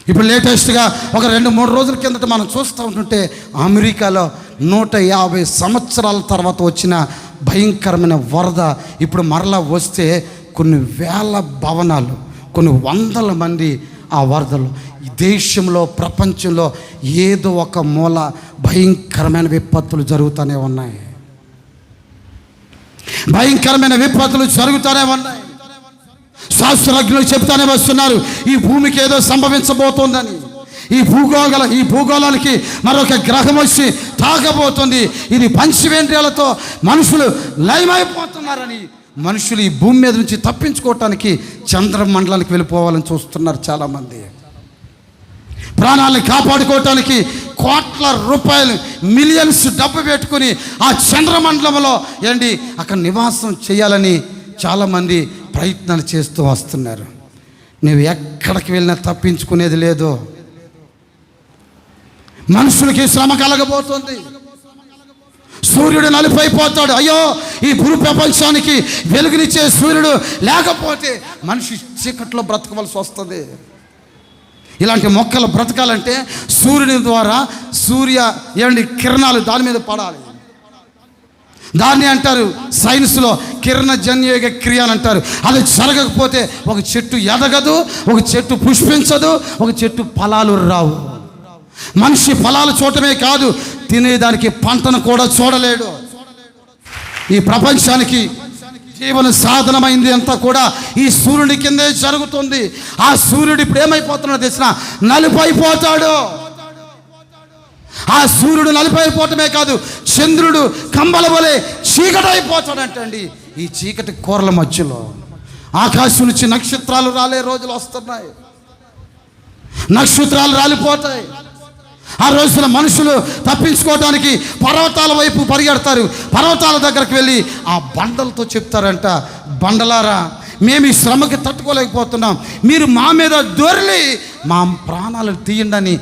Speaker 3: ఇప్పుడు లేటెస్ట్గా ఒక 2-3 రోజుల కిందట మనం చూస్తూ ఉంటుంటే అమెరికాలో 150 సంవత్సరాల తర్వాత వచ్చిన భయంకరమైన వరద ఇప్పుడు మరలా వస్తే కొన్ని వేల భవనాలు, కొన్ని వందల మంది ఆ వరదలు.
Speaker 2: దేశంలో ప్రపంచంలో ఏదో ఒక మూల భయంకరమైన విపత్తులు జరుగుతూనే ఉన్నాయి. భయంకరమైన విపత్తులు జరుగుతూనే ఉన్నాయి. శాస్త్రజ్ఞులు చెప్తానే వస్తున్నారు, ఈ భూమికి ఏదో సంభవించబోతోందని. ఈ భూగోళానికి మరొక గ్రహం వచ్చి తాగబోతుంది. ఇది పంచవేంద్రియాలతో మనుషులు లయమైపోతున్నారని, మనుషులు ఈ భూమి మీద నుంచి తప్పించుకోవటానికి చంద్రమండలానికి వెళ్ళిపోవాలని చూస్తున్నారు చాలామంది. ప్రాణాలను కాపాడుకోవటానికి కోట్ల రూపాయలు, మిలియన్స్ డబ్బు పెట్టుకుని ఆ చంద్రమండలంలో అక్కడ నివాసం చేయాలని చాలామంది ప్రయత్నాలు చేస్తూ వస్తున్నారు. నువ్వు ఎక్కడికి వెళ్ళినా తప్పించుకునేది లేదు. మనుషులకి శ్రమ కలగబోతుంది. సూర్యుడు నలుపైపోతాడు. అయ్యో, ఈ భూ ప్రపంచానికి వెలుగునిచ్చే సూర్యుడు లేకపోతే మనిషి చీకట్లో బ్రతకవలసి వస్తుంది. ఇలాంటి మొక్కలు బ్రతకాలంటే సూర్యుని ద్వారా కిరణాలు దాని మీద పడాలి. దాన్ని అంటారు సైన్స్లో కిరణజన్య క్రియ అని అంటారు. అది జరగకపోతే ఒక చెట్టు ఎదగదు, ఒక చెట్టు పుష్పించదు, ఒక చెట్టు ఫలాలు రావు. మనిషి ఫలాలు చూడటమే కాదు, తినేదానికి పంటను కూడా చూడలేడు. ఈ ప్రపంచానికి జీవన సాధనమైంది అంతా కూడా ఈ సూర్యుడి కిందే జరుగుతుంది. ఆ సూర్యుడు ఇప్పుడు ఏమైపోతున్నాడో తెలిసిన, నలుపైపోతాడు. ఆ సూర్యుడు నలుపైపోవటమే కాదు, చంద్రుడు కంబల వలె చీకటైపోతాడంటండి. ఈ చీకటి కూరల మధ్యలో ఆకాశం నుంచి నక్షత్రాలు రాలే రోజులు వస్తున్నాయి. నక్షత్రాలు రాలిపోతాయి. ఆ రోజున మనుషులు తప్పించుకోవడానికి పర్వతాల వైపు పరిగెడతారు. పర్వతాల దగ్గరకు వెళ్ళి ఆ బండలతో చెప్తారంట, బండలారా, మేము ఈ శ్రమకి తట్టుకోలేకపోతున్నాం, మీరు మా మీద దొర్లి మా ప్రాణాలు తీయండి.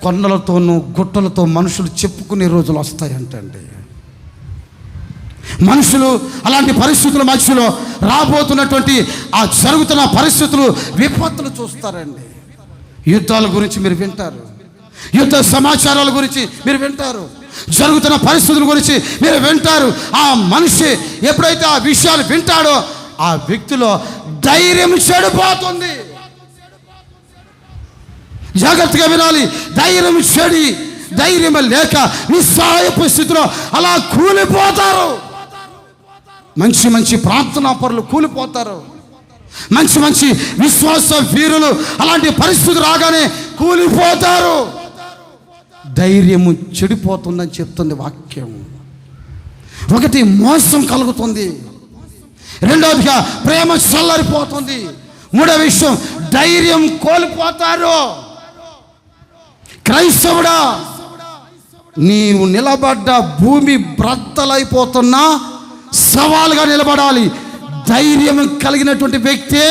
Speaker 2: కొండలతోనూ గుట్టలతో మనుషులు చెప్పుకునే రోజులు వస్తాయంటండి. మనుషులు అలాంటి పరిస్థితుల మధ్యలో రాబోతున్నటువంటి ఆ జరుగుతున్న పరిస్థితులు, విపత్తులు చూస్తారండి. యుద్ధాల గురించి మీరు వింటారు, యుద్ధ సమాచారాల గురించి మీరు వింటారు, జరుగుతున్న పరిస్థితుల గురించి మీరు వింటారు. ఆ మనిషి ఎప్పుడైతే ఆ విషయాలు వింటాడో ఆ వ్యక్తిలో ధైర్యం చెడిపోతుంది. జాగ్రత్తగా వినాలి. ధైర్యం లేక నిస్సహాయపు స్థితిలో అలా కూలిపోతారు. మంచి ప్రార్థనా పరులు కూలిపోతారు. మంచి విశ్వాస వీరులు అలాంటి పరిస్థితులు రాగానే కూలిపోతారు. ధైర్యము చెడిపోతుందని చెప్తుంది వాక్యం. ఒకటి, మోసం కలుగుతుంది. రెండవదిగా ప్రేమ చల్లారిపోతుంది. మూడవ విషయం, ధైర్యం కోల్పోతారు. క్రైస్తవుడా, నీవు నిలబడ్డ భూమి బ్రద్దలైపోతున్నా సవాలుగా నిలబడాలి. ధైర్యం కలిగినటువంటి వ్యక్తి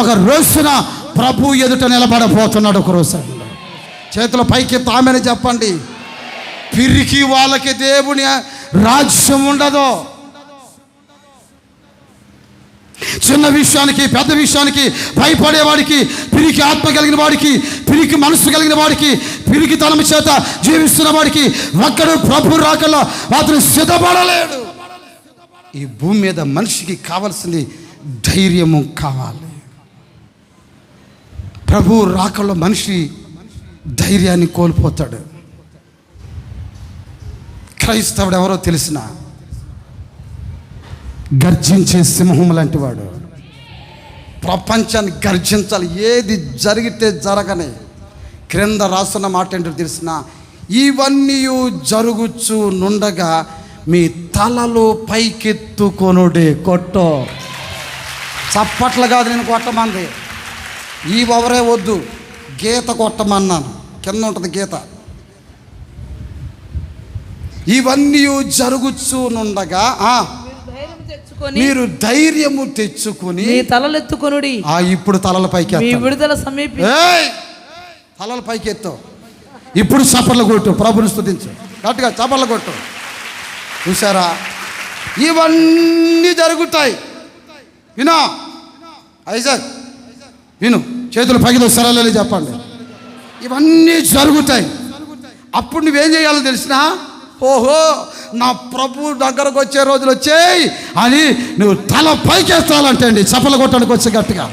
Speaker 2: ఒక రోజున ప్రభు ఎదుట నిలబడబోతున్నాడు. ఒక రోజు చేతుల పైకి తామని చెప్పండి. పిరికి వాళ్ళకి దేవుని రాజ్యం ఉండదు. చిన్న విషయానికి, పెద్ద విషయానికి భయపడేవాడికి, పిరికి ఆత్మ కలిగిన వాడికి, పిరికి మనసు కలిగిన వాడికి, పిరికి తనము చేత జీవిస్తున్న వాడికి ఒక్కడు ప్రభు రాకల్లో అతను సిద్ధపడలేడు. ఈ భూమి మీద మనిషికి కావాల్సింది ధైర్యము కావాలి. ప్రభు రాకల్లో మనిషి ధైర్యాన్ని కోల్పోతాడు. క్రైస్తవుడు ఎవరో తెలిసిన, గర్జించే సింహం లాంటి వాడు. ప్రపంచాన్ని గర్జించాలి. ఏది జరిగితే జరగనే. క్రింద రాస్తున్న మాట ఏంటో తెలిసిన, ఇవన్నీ జరుగుచు నుండగా మీ తలలు పైకెత్తుకొనుడే. కొట్టో, చప్పట్లు కాదు నేను కొట్టమంది. ఈ ఎవరే వద్దు, గీత కొట్టమన్నాను. కింద ఉంటుంది గీత. ఇవన్నీ జరుగుచు నుండగా మీరు ధైర్యము తెచ్చుకొని
Speaker 3: తలలెత్తుకొనుడి.
Speaker 2: ఇప్పుడు తలల పైకి,
Speaker 3: విడుదల సమీపి,
Speaker 2: తలల పైకి ఎత్తు. ఇప్పుడు చప్పట్లు కొట్టు, ప్రభుని స్తుతించు, గట్టిగా చప్పట్లు కొట్టు. చూసారా, ఇవన్నీ జరుగుతాయి. వినా ఐజాక్, విను, చేతులు పైకి సరళ చెప్పండి. ఇవన్నీ జరుగుతాయి. అప్పుడు నువ్వేం చేయాలో తెలిసినా, ఓహో నా ప్రభు దగ్గరకు వచ్చే రోజులు వచ్చాయి అని నువ్వు తల పైకేస్తాలంటే అండి. చప్పలు కొట్టడానికి వచ్చి గట్టిగా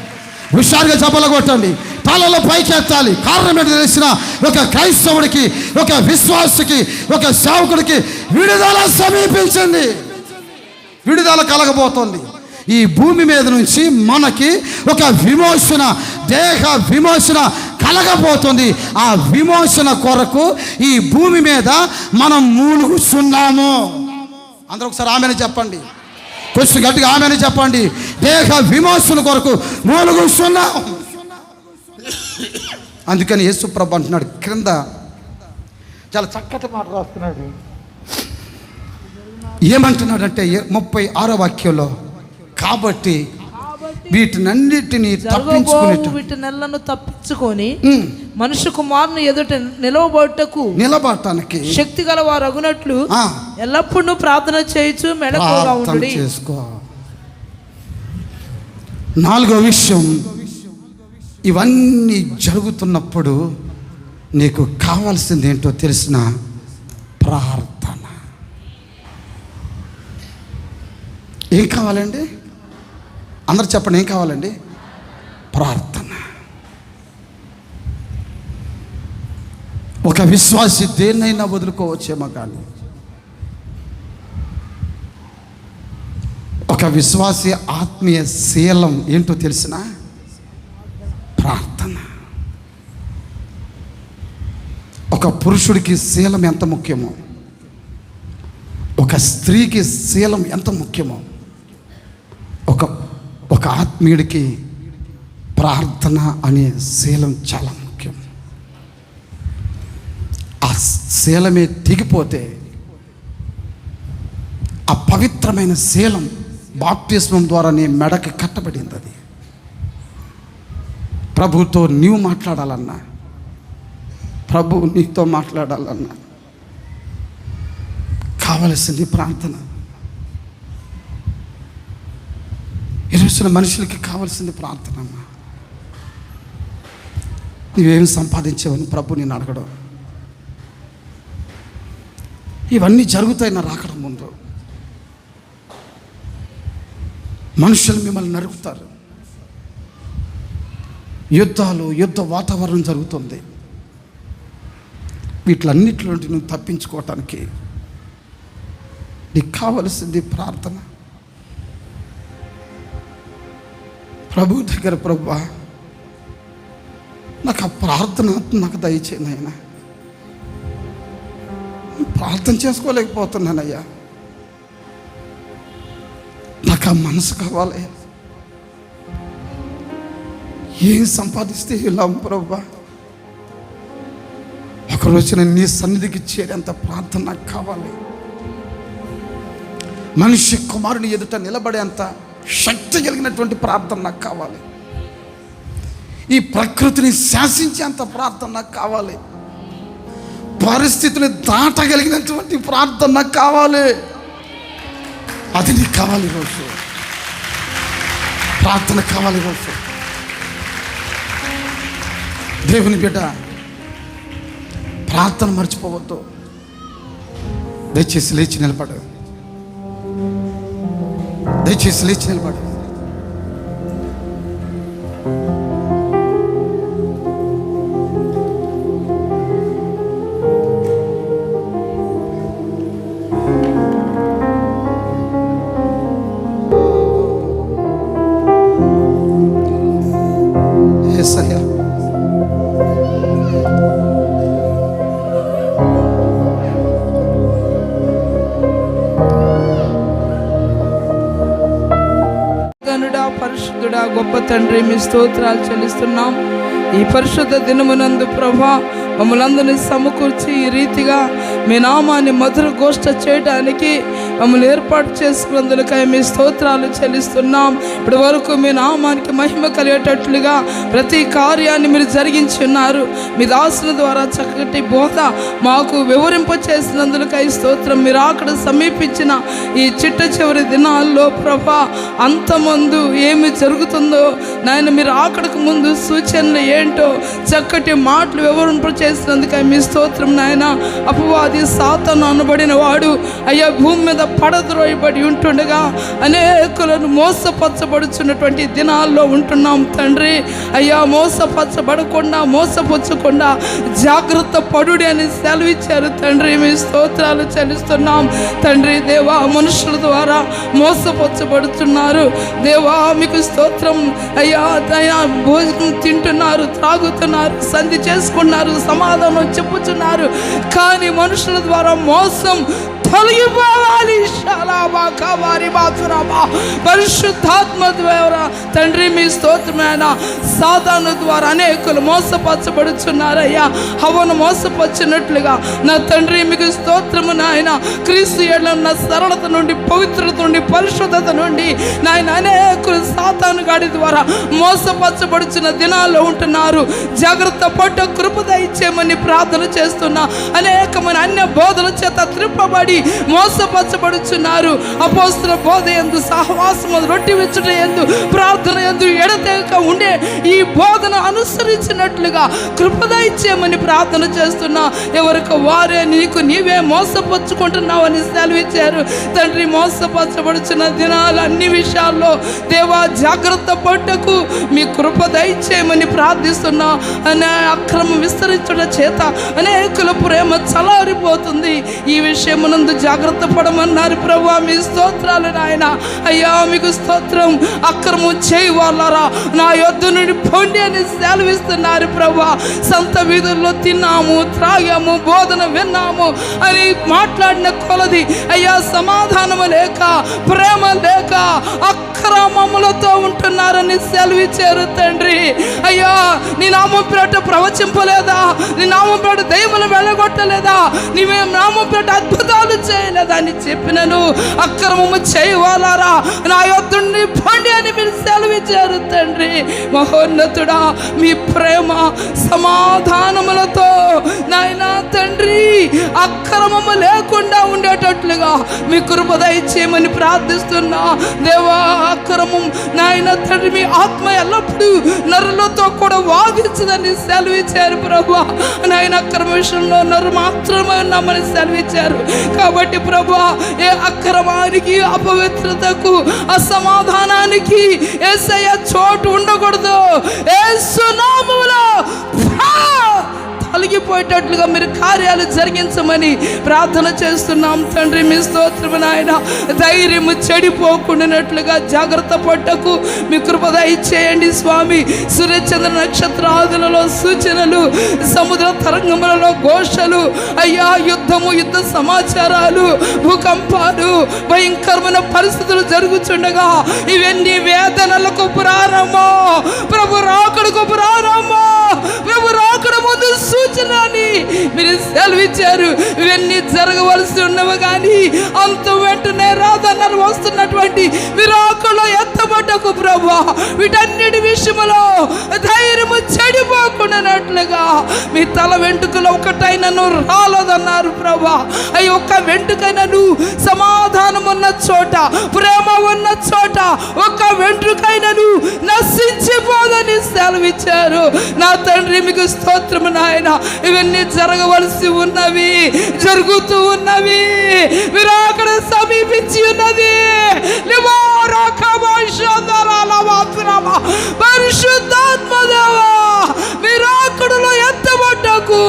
Speaker 2: హుషారుగా చప్పలు కొట్టండి. తలలో పైకెత్తాలి. కారణం ఏంటో తెలిసిన ఒక క్రైస్తవుడికి, ఒక విశ్వాసికి, ఒక సేవకుడికి విడుదల సమీపించింది, విడుదల కలగబోతోంది. ఈ భూమి మీద నుంచి మనకి ఒక విమోచన, దేహ విమోచన కలగబోతుంది. ఆ విమోచన కొరకు ఈ భూమి మీద మనం మూలుగుతున్నాము. అందరూ ఒకసారి ఆమెను చెప్పండి, కొంచెం గట్టిగా ఆమెను చెప్పండి. దేహ విమోచన కొరకు మూలుగుస్తున్నాం. అందుకని యేసు ప్రభు అంటున్నాడు, క్రింద చాలా చక్కటి మాట రాస్తున్నాడు. ఏమంటున్నాడంటే 36వ వాక్యంలో, కాబట్టి వీటినన్నిటినీ
Speaker 4: వీటినెల్లను తప్పించుకొని మనుష్య కుమారుని ఎదుట నిలవబడటానికి శక్తి గల వారు అగునట్లు ఎల్లప్పుడూ ప్రార్థన చేయొచ్చు, మెలకువగా ఉండుడి.
Speaker 2: చేసుకో. 4వ విషయం, ఇవన్నీ జరుగుతున్నప్పుడు నీకు కావాల్సింది ఏంటో తెలిసిన ప్రార్థన. ఏం కావాలండి? అందరు చెప్పండి, ఏం కావాలండి? ప్రార్థన. ఒక విశ్వాసి దేన్నైనా వదులుకోవచ్చేమో, కానీ ఒక విశ్వాసి ఆత్మీయ శీలం ఏంటో తెలిసిన ప్రార్థన. ఒక పురుషుడికి శీలం ఎంత ముఖ్యమో, ఒక స్త్రీకి శీలం ఎంత ముఖ్యమో, ఒక ఆత్మీయుడికి ప్రార్థన అనే శీలం చాలా ముఖ్యం. ఆ శీలమే తెగిపోతే, ఆ పవిత్రమైన శీలం బాప్తిస్మం ద్వారా నీ మెడకి కట్టబడింది. అది ప్రభుతో నీవు మాట్లాడాలన్నా, ప్రభు నీతో మాట్లాడాలన్నా కావలసింది ప్రార్థన. ఈరోజున మనుషులకి కావాల్సింది ప్రార్థన. అమ్మా, నువ్వేమి సంపాదించావని ప్రభు నేను అడగడం. ఇవన్నీ జరుగుతాయి నా రాకడం ముందు. మనుషులు మిమ్మల్ని నరుకుతారు, యుద్ధాలు, యుద్ధ వాతావరణం జరుగుతుంది. వీటిలన్నిటి నుండి నువ్వు తప్పించుకోవటానికి నీకు కావలసింది ప్రార్థన. ప్రభు దగ్గర, ప్రభువా నాకు ఆ ప్రార్థన నాకు దయచేయండి ఆయన. ప్రార్థన చేసుకోలేకపోతున్నానయ్యా, నాకు ఆ మనసు కావాలి. ఏం సంపాదిస్తే ఇలా ప్రభువా, ఒకరోజు నేను నీ సన్నిధికి చేరేంత ప్రార్థన నాకు కావాలి. మనిషి కుమారుని ఎదుట నిలబడేంత శక్తి కలిగినటువంటి ప్రార్థన నాకు కావాలి. ఈ ప్రకృతిని శాసించేంత ప్రార్థన నాకు కావాలి. పరిస్థితిని దాటగలిగినటువంటి ప్రార్థన నాకు కావాలి. అది నీకు కావాలి. రోజు ప్రార్థన కావాలి. రోజు దేవుని బిడ్డ, ప్రార్థన మర్చిపోవద్దు. దయచేసి లేచి నిలబడు, దయచేసి లేచి నిలబడు. యేసయ్యా,
Speaker 4: పరిశుద్ధుడా, గొప్ప తండ్రి, మీ స్తోత్రాలు చెల్లిస్తున్నాం. ఈ పరిశుద్ధ దినమునందు ప్రభా మమ్మల్ందరినీ సమకూర్చి ఈ రీతిగా మీ నామాన్ని మధుర గోష్ఠ చేయడానికి మమ్మల్ని ఏర్పాటు చేసుకున్నందుకై మీ స్తోత్రాలు చెల్లిస్తున్నాం. ఇప్పటి వరకు మీ నామానికి మహిమ కలిగేటట్లుగా ప్రతి కార్యాన్ని మీరు జరిగించి ఉన్నారు. మీ దాసుల ద్వారా చక్కటి బోధ మాకు వివరింపచేసినందుకై స్తోత్రం. మీరు అక్కడ సమీపించిన ఈ చిట్ట చివరి దినాల్లో ప్రభా అంతమందు ఏమి జరుగుతుందో నాయన, మీరు అక్కడికి ముందు సూచనలు ఏంటో చక్కటి మాటలు వివరింప చేసినందుకే మీ స్తోత్రం నాయన. అపవాది సాతాను అనబడిన వాడు అయ్యా భూమి మీద పడద్రోయబడి ఉంటుండగా అనేకులను మోసపరచబడుచున్నటువంటి దినాల్లో ఉంటున్నాం తండ్రి. అయ్యా మోసపరచబడకుండా మోసపుచ్చకుండా జాగ్రత్త పడుడి అని సెలవిచ్చారు తండ్రి. మీ స్తోత్రాలు చెల్లిస్తున్నాం తండ్రి. దేవా మనుషుల ద్వారా మోసపరచబడుతున్నారు దేవా, మీకు స్తోత్రం అయ్యా. అయ్యా భోజనం తింటున్నారు, త్రాగుతున్నారు, సంధి చేసుకున్నారు, సమాధానం చెప్పుచున్నారు, కానీ మనుషుల ద్వారా మోసం తొలగిపోవాలి. పరిశుద్ధాత్మ ద్వారా తండ్రి మీ స్తోత్రమైన సాతాను ద్వారా అనేకులు మోసపరచబడుచున్నారయ్యా. హవ్వను మోసపరిచినట్లుగా నా తండ్రి మీకు స్తోత్రము నాయన. క్రీస్తు యేడల ఉన్న సరళత నుండి, పవిత్రత నుండి, పరిశుద్ధత నుండి నాయన అనేకులు సాతాను గాడి ద్వారా మోసపరచబడుచున్న దినాల్లో ఉంటున్నారు. జాగ్రత్త పట్ట కృప దయచేయమని ప్రార్థన చేస్తున్నా. అనేకమైన అన్య బోధల చేత త్రిప్పబడి మోసపరచబడుచున్నారు. అపోస్తల బోధ యందు, సహవాసము, రొట్టె విచ్చుట యందు, ప్రార్థన యందు ఎడతెగక ఉండే ఈ బోధన అనుసరించినట్లుగా కృప దయచేయమని ప్రార్థన చేస్తున్నా. ఎవరికి వారే నీకు నీవే మోసపరుచుకుంటున్నావని సెలవిచ్చారు తండ్రి. మోసపరచబడుచున్న దినాలు అన్ని విషయాల్లో దేవా జాగ్రత్త పడ్డకు మీ కృప దయచేయమని ప్రార్థిస్తున్నా. అనే అక్రమం విస్తరించుట చేత అనేకుల ప్రేమ చలారిపోతుంది. ఈ విషయమునందు జాగ్రత్త పడమన్నారు ప్రభువా. మీ స్తోత్రాలు నాయన. అయ్యా మీకు స్తోత్రం. అక్రమం చేయవాళ్ళరా నా యొద్ద నుండి పొండి అని సెలవిస్తున్నారు ప్రభువా. సంత వీధుల్లో తిన్నాము, త్రాగాము, బోధన విన్నాము అని మాట్లాడిన కొలది అయ్యా సమాధానము లేక, ప్రేమ లేక అక్రమములతో ఉంటున్నారని సెలవిచ్చారు తండ్రి. అయ్యా నీ నామం పేట ప్రవచింపలేదా? నీ నామం పేట దయ్యములు వెళ్ళగొట్టలేదా? నీవే నామం పేట అద్భుతాలు చేయలేదా అని చెప్పినను అక్రమము చేయవాలారా నా యొద్దుండి పండి అని మీరు సెలవిచ్చారు తండ్రి. మహోన్నతుడా మీ ప్రేమ సమాధానములతో నాయనా తండ్రి అక్రమము లేకుండా ఉండేటట్లుగా మీ కృప దయచేయమని ప్రార్థిస్తున్నా దేవా. అక్రమం నాయన తండ్రి మీ ఆత్మ ఎల్లప్పుడూ నరులతో కూడా వాదించదని సెలవిచ్చారు ప్రభువా. నాయన అక్రమ విషయంలో నరు మాత్రమే ఉన్నామని సెలవిచ్చారు. కాబట్టి ప్రభువా ఏ అక్రమానికి, అపవిత్రతకు, అసమాధానానికి యేసయ్య చోటు ఉండకూడదు. యేసు నామములో తొలగిపోయేటట్లుగా మీరు కార్యాలు జరిగించమని ప్రార్థన చేస్తున్నాం తండ్రి. మీ స్తోత్రము నాయన. ధైర్యము చెడిపోకుండానట్లుగా జాగ్రత్త పట్టకు మీ కృప దయచేయండి స్వామి. సూర్యచంద్ర నక్షత్రాదులలో సూచనలు, సముద్ర తరంగములలో ఘోషలు, అయ్యా యుద్ధము, యుద్ధ సమాచారాలు, భూకంపాలు, భయంకరమైన పరిస్థితులు జరుగుతుండగా ఇవన్నీ వేదనలకు ప్రారంభం. ప్రభు రాకడకు ప్రారంభం. ప్రభు రాకడ ముందు సూచనని మీరు సెలవిచ్చారు. ఇవన్నీ జరగవలసి ఉన్నవి కానీ అంత వెంటనే రాదన్నారు. వస్తున్నటువంటి విరాకుల్లో ఎత్తబడ్డకు ప్రభువా వీటన్నిటి విషయంలో ధైర్యము చెడిపోకుండానట్లుగా మీ తల వెంట్రుకలు ఒకటైనను రాలదన్నారు ప్రభువా. అవి ఒక్క వెంట్రుకైనను సమాధానం ఉన్న చోట, ప్రేమ ఉన్న చోట ఒక్క వెంట్రుకైనను నశించిపోదని సెలవిచ్చారు. నా తండ్రి మీకు స్తోత్రము నాయన. ఇవన్నీ జరగవలసి ఉన్నవి, జరుగుతూ ఉన్నవి. విరాకడ సమీపించి ఉన్నది. పరిశుద్ధాత్మ దేవా విరాకడలో ఎత్తబడ్డకు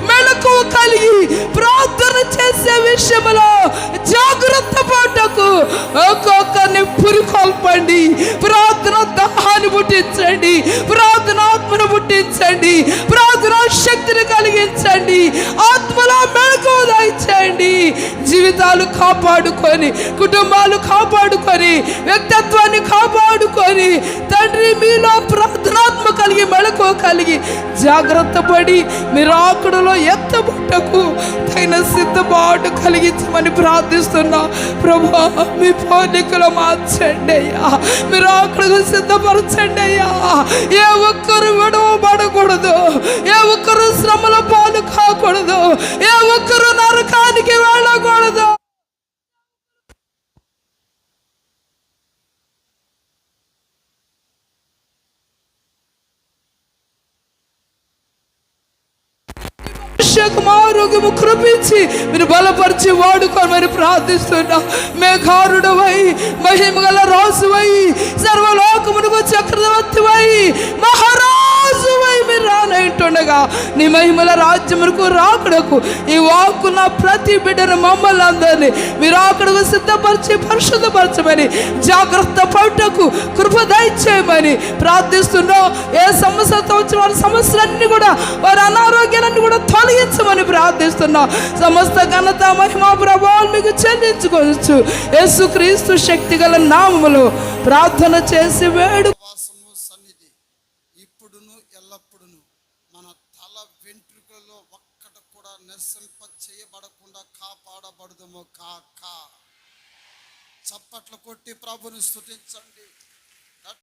Speaker 4: మెలకువ కలిగి ప్రార్థన చేసే విషయంలో జాగ్రత్త పడ్డకు ఒక్కొక్కరిని పురికొల్పండి. ప్రార్థన దాహాన్ని పుట్టించండి, ప్రార్థన ఆత్మను పుట్టించండి, ప్రార్థన శక్తిని కలిగించండి, ఆత్మలో మెలకువ దయచేయండి. జీవితాలు కాపాడుకొని, కుటుంబాలు కాపాడుకొని, వ్యక్తిత్వాన్ని కాపాడుకొని తండ్రి మీలో ప్రార్థనాత్మ కలిగి, మెలకువ కలిగి జాగ్రత్త పడి మీరు ఆకుడులో ఎత్తబట్టకు తగిన సిద్ధపాటు కలిగించమని ప్రార్థిస్తున్నా. ప్రభా మీ పోలికలు మార్చండి అయ్యా. మీరు ఆకుడుకు సిద్ధపరచండి అయ్యా. ఏ ఒక్కరు విడవబడకూడదు, ఏ ఒక్కరు శ్రమల పాలు కాకూడదు, ఏ ఒక్కరు నరకానికి వెళ్ళకూడదు. అభిషేకం ఆరోగ్యము కృపించి మీరు బలపరిచి వాడుకోమని ప్రార్థిస్తున్నా. మేఘారుడవై మహిమగల రాజువై సర్వలోకమునకు చక్రవర్తివై మహారాజువై మీరు రానంటుండగా నీ మహిమల రాజ్యమునకు రాకడకు ఈ వాక్కు నా ప్రతి బిడ్డను మమ్మల్ని అందరినీ మీరు అక్కడకు సిద్ధపరిచి పరిశుద్ధపరచమని జాగ్రత్త పడుటకు కృప దయచేయమని ప్రార్థిస్తున్నాం. ఏ సమస్యతో వచ్చిన వారి సమస్యలన్నీ కూడా వారి అనారోగ్యాలన్నీ కూడా తొలగించమని ప్రార్థిస్తున్నాం. సమస్త ఘనత మహిమ ప్రభావాలు మీకు చెల్లించుకోవచ్చు. యేసుక్రీస్తు శక్తి గల నామములో ప్రార్థన చేసి వేడు.
Speaker 3: సన్నిధి ఇప్పుడును ఎల్లప్పుడును మన తల వెంట్రుకలలో ఒక్కటి కూడా నశింప చేయబడకుండా కాపాడబడదుము కాక. చప్పట్లు కొట్టి ప్రభుని స్తుతించండి.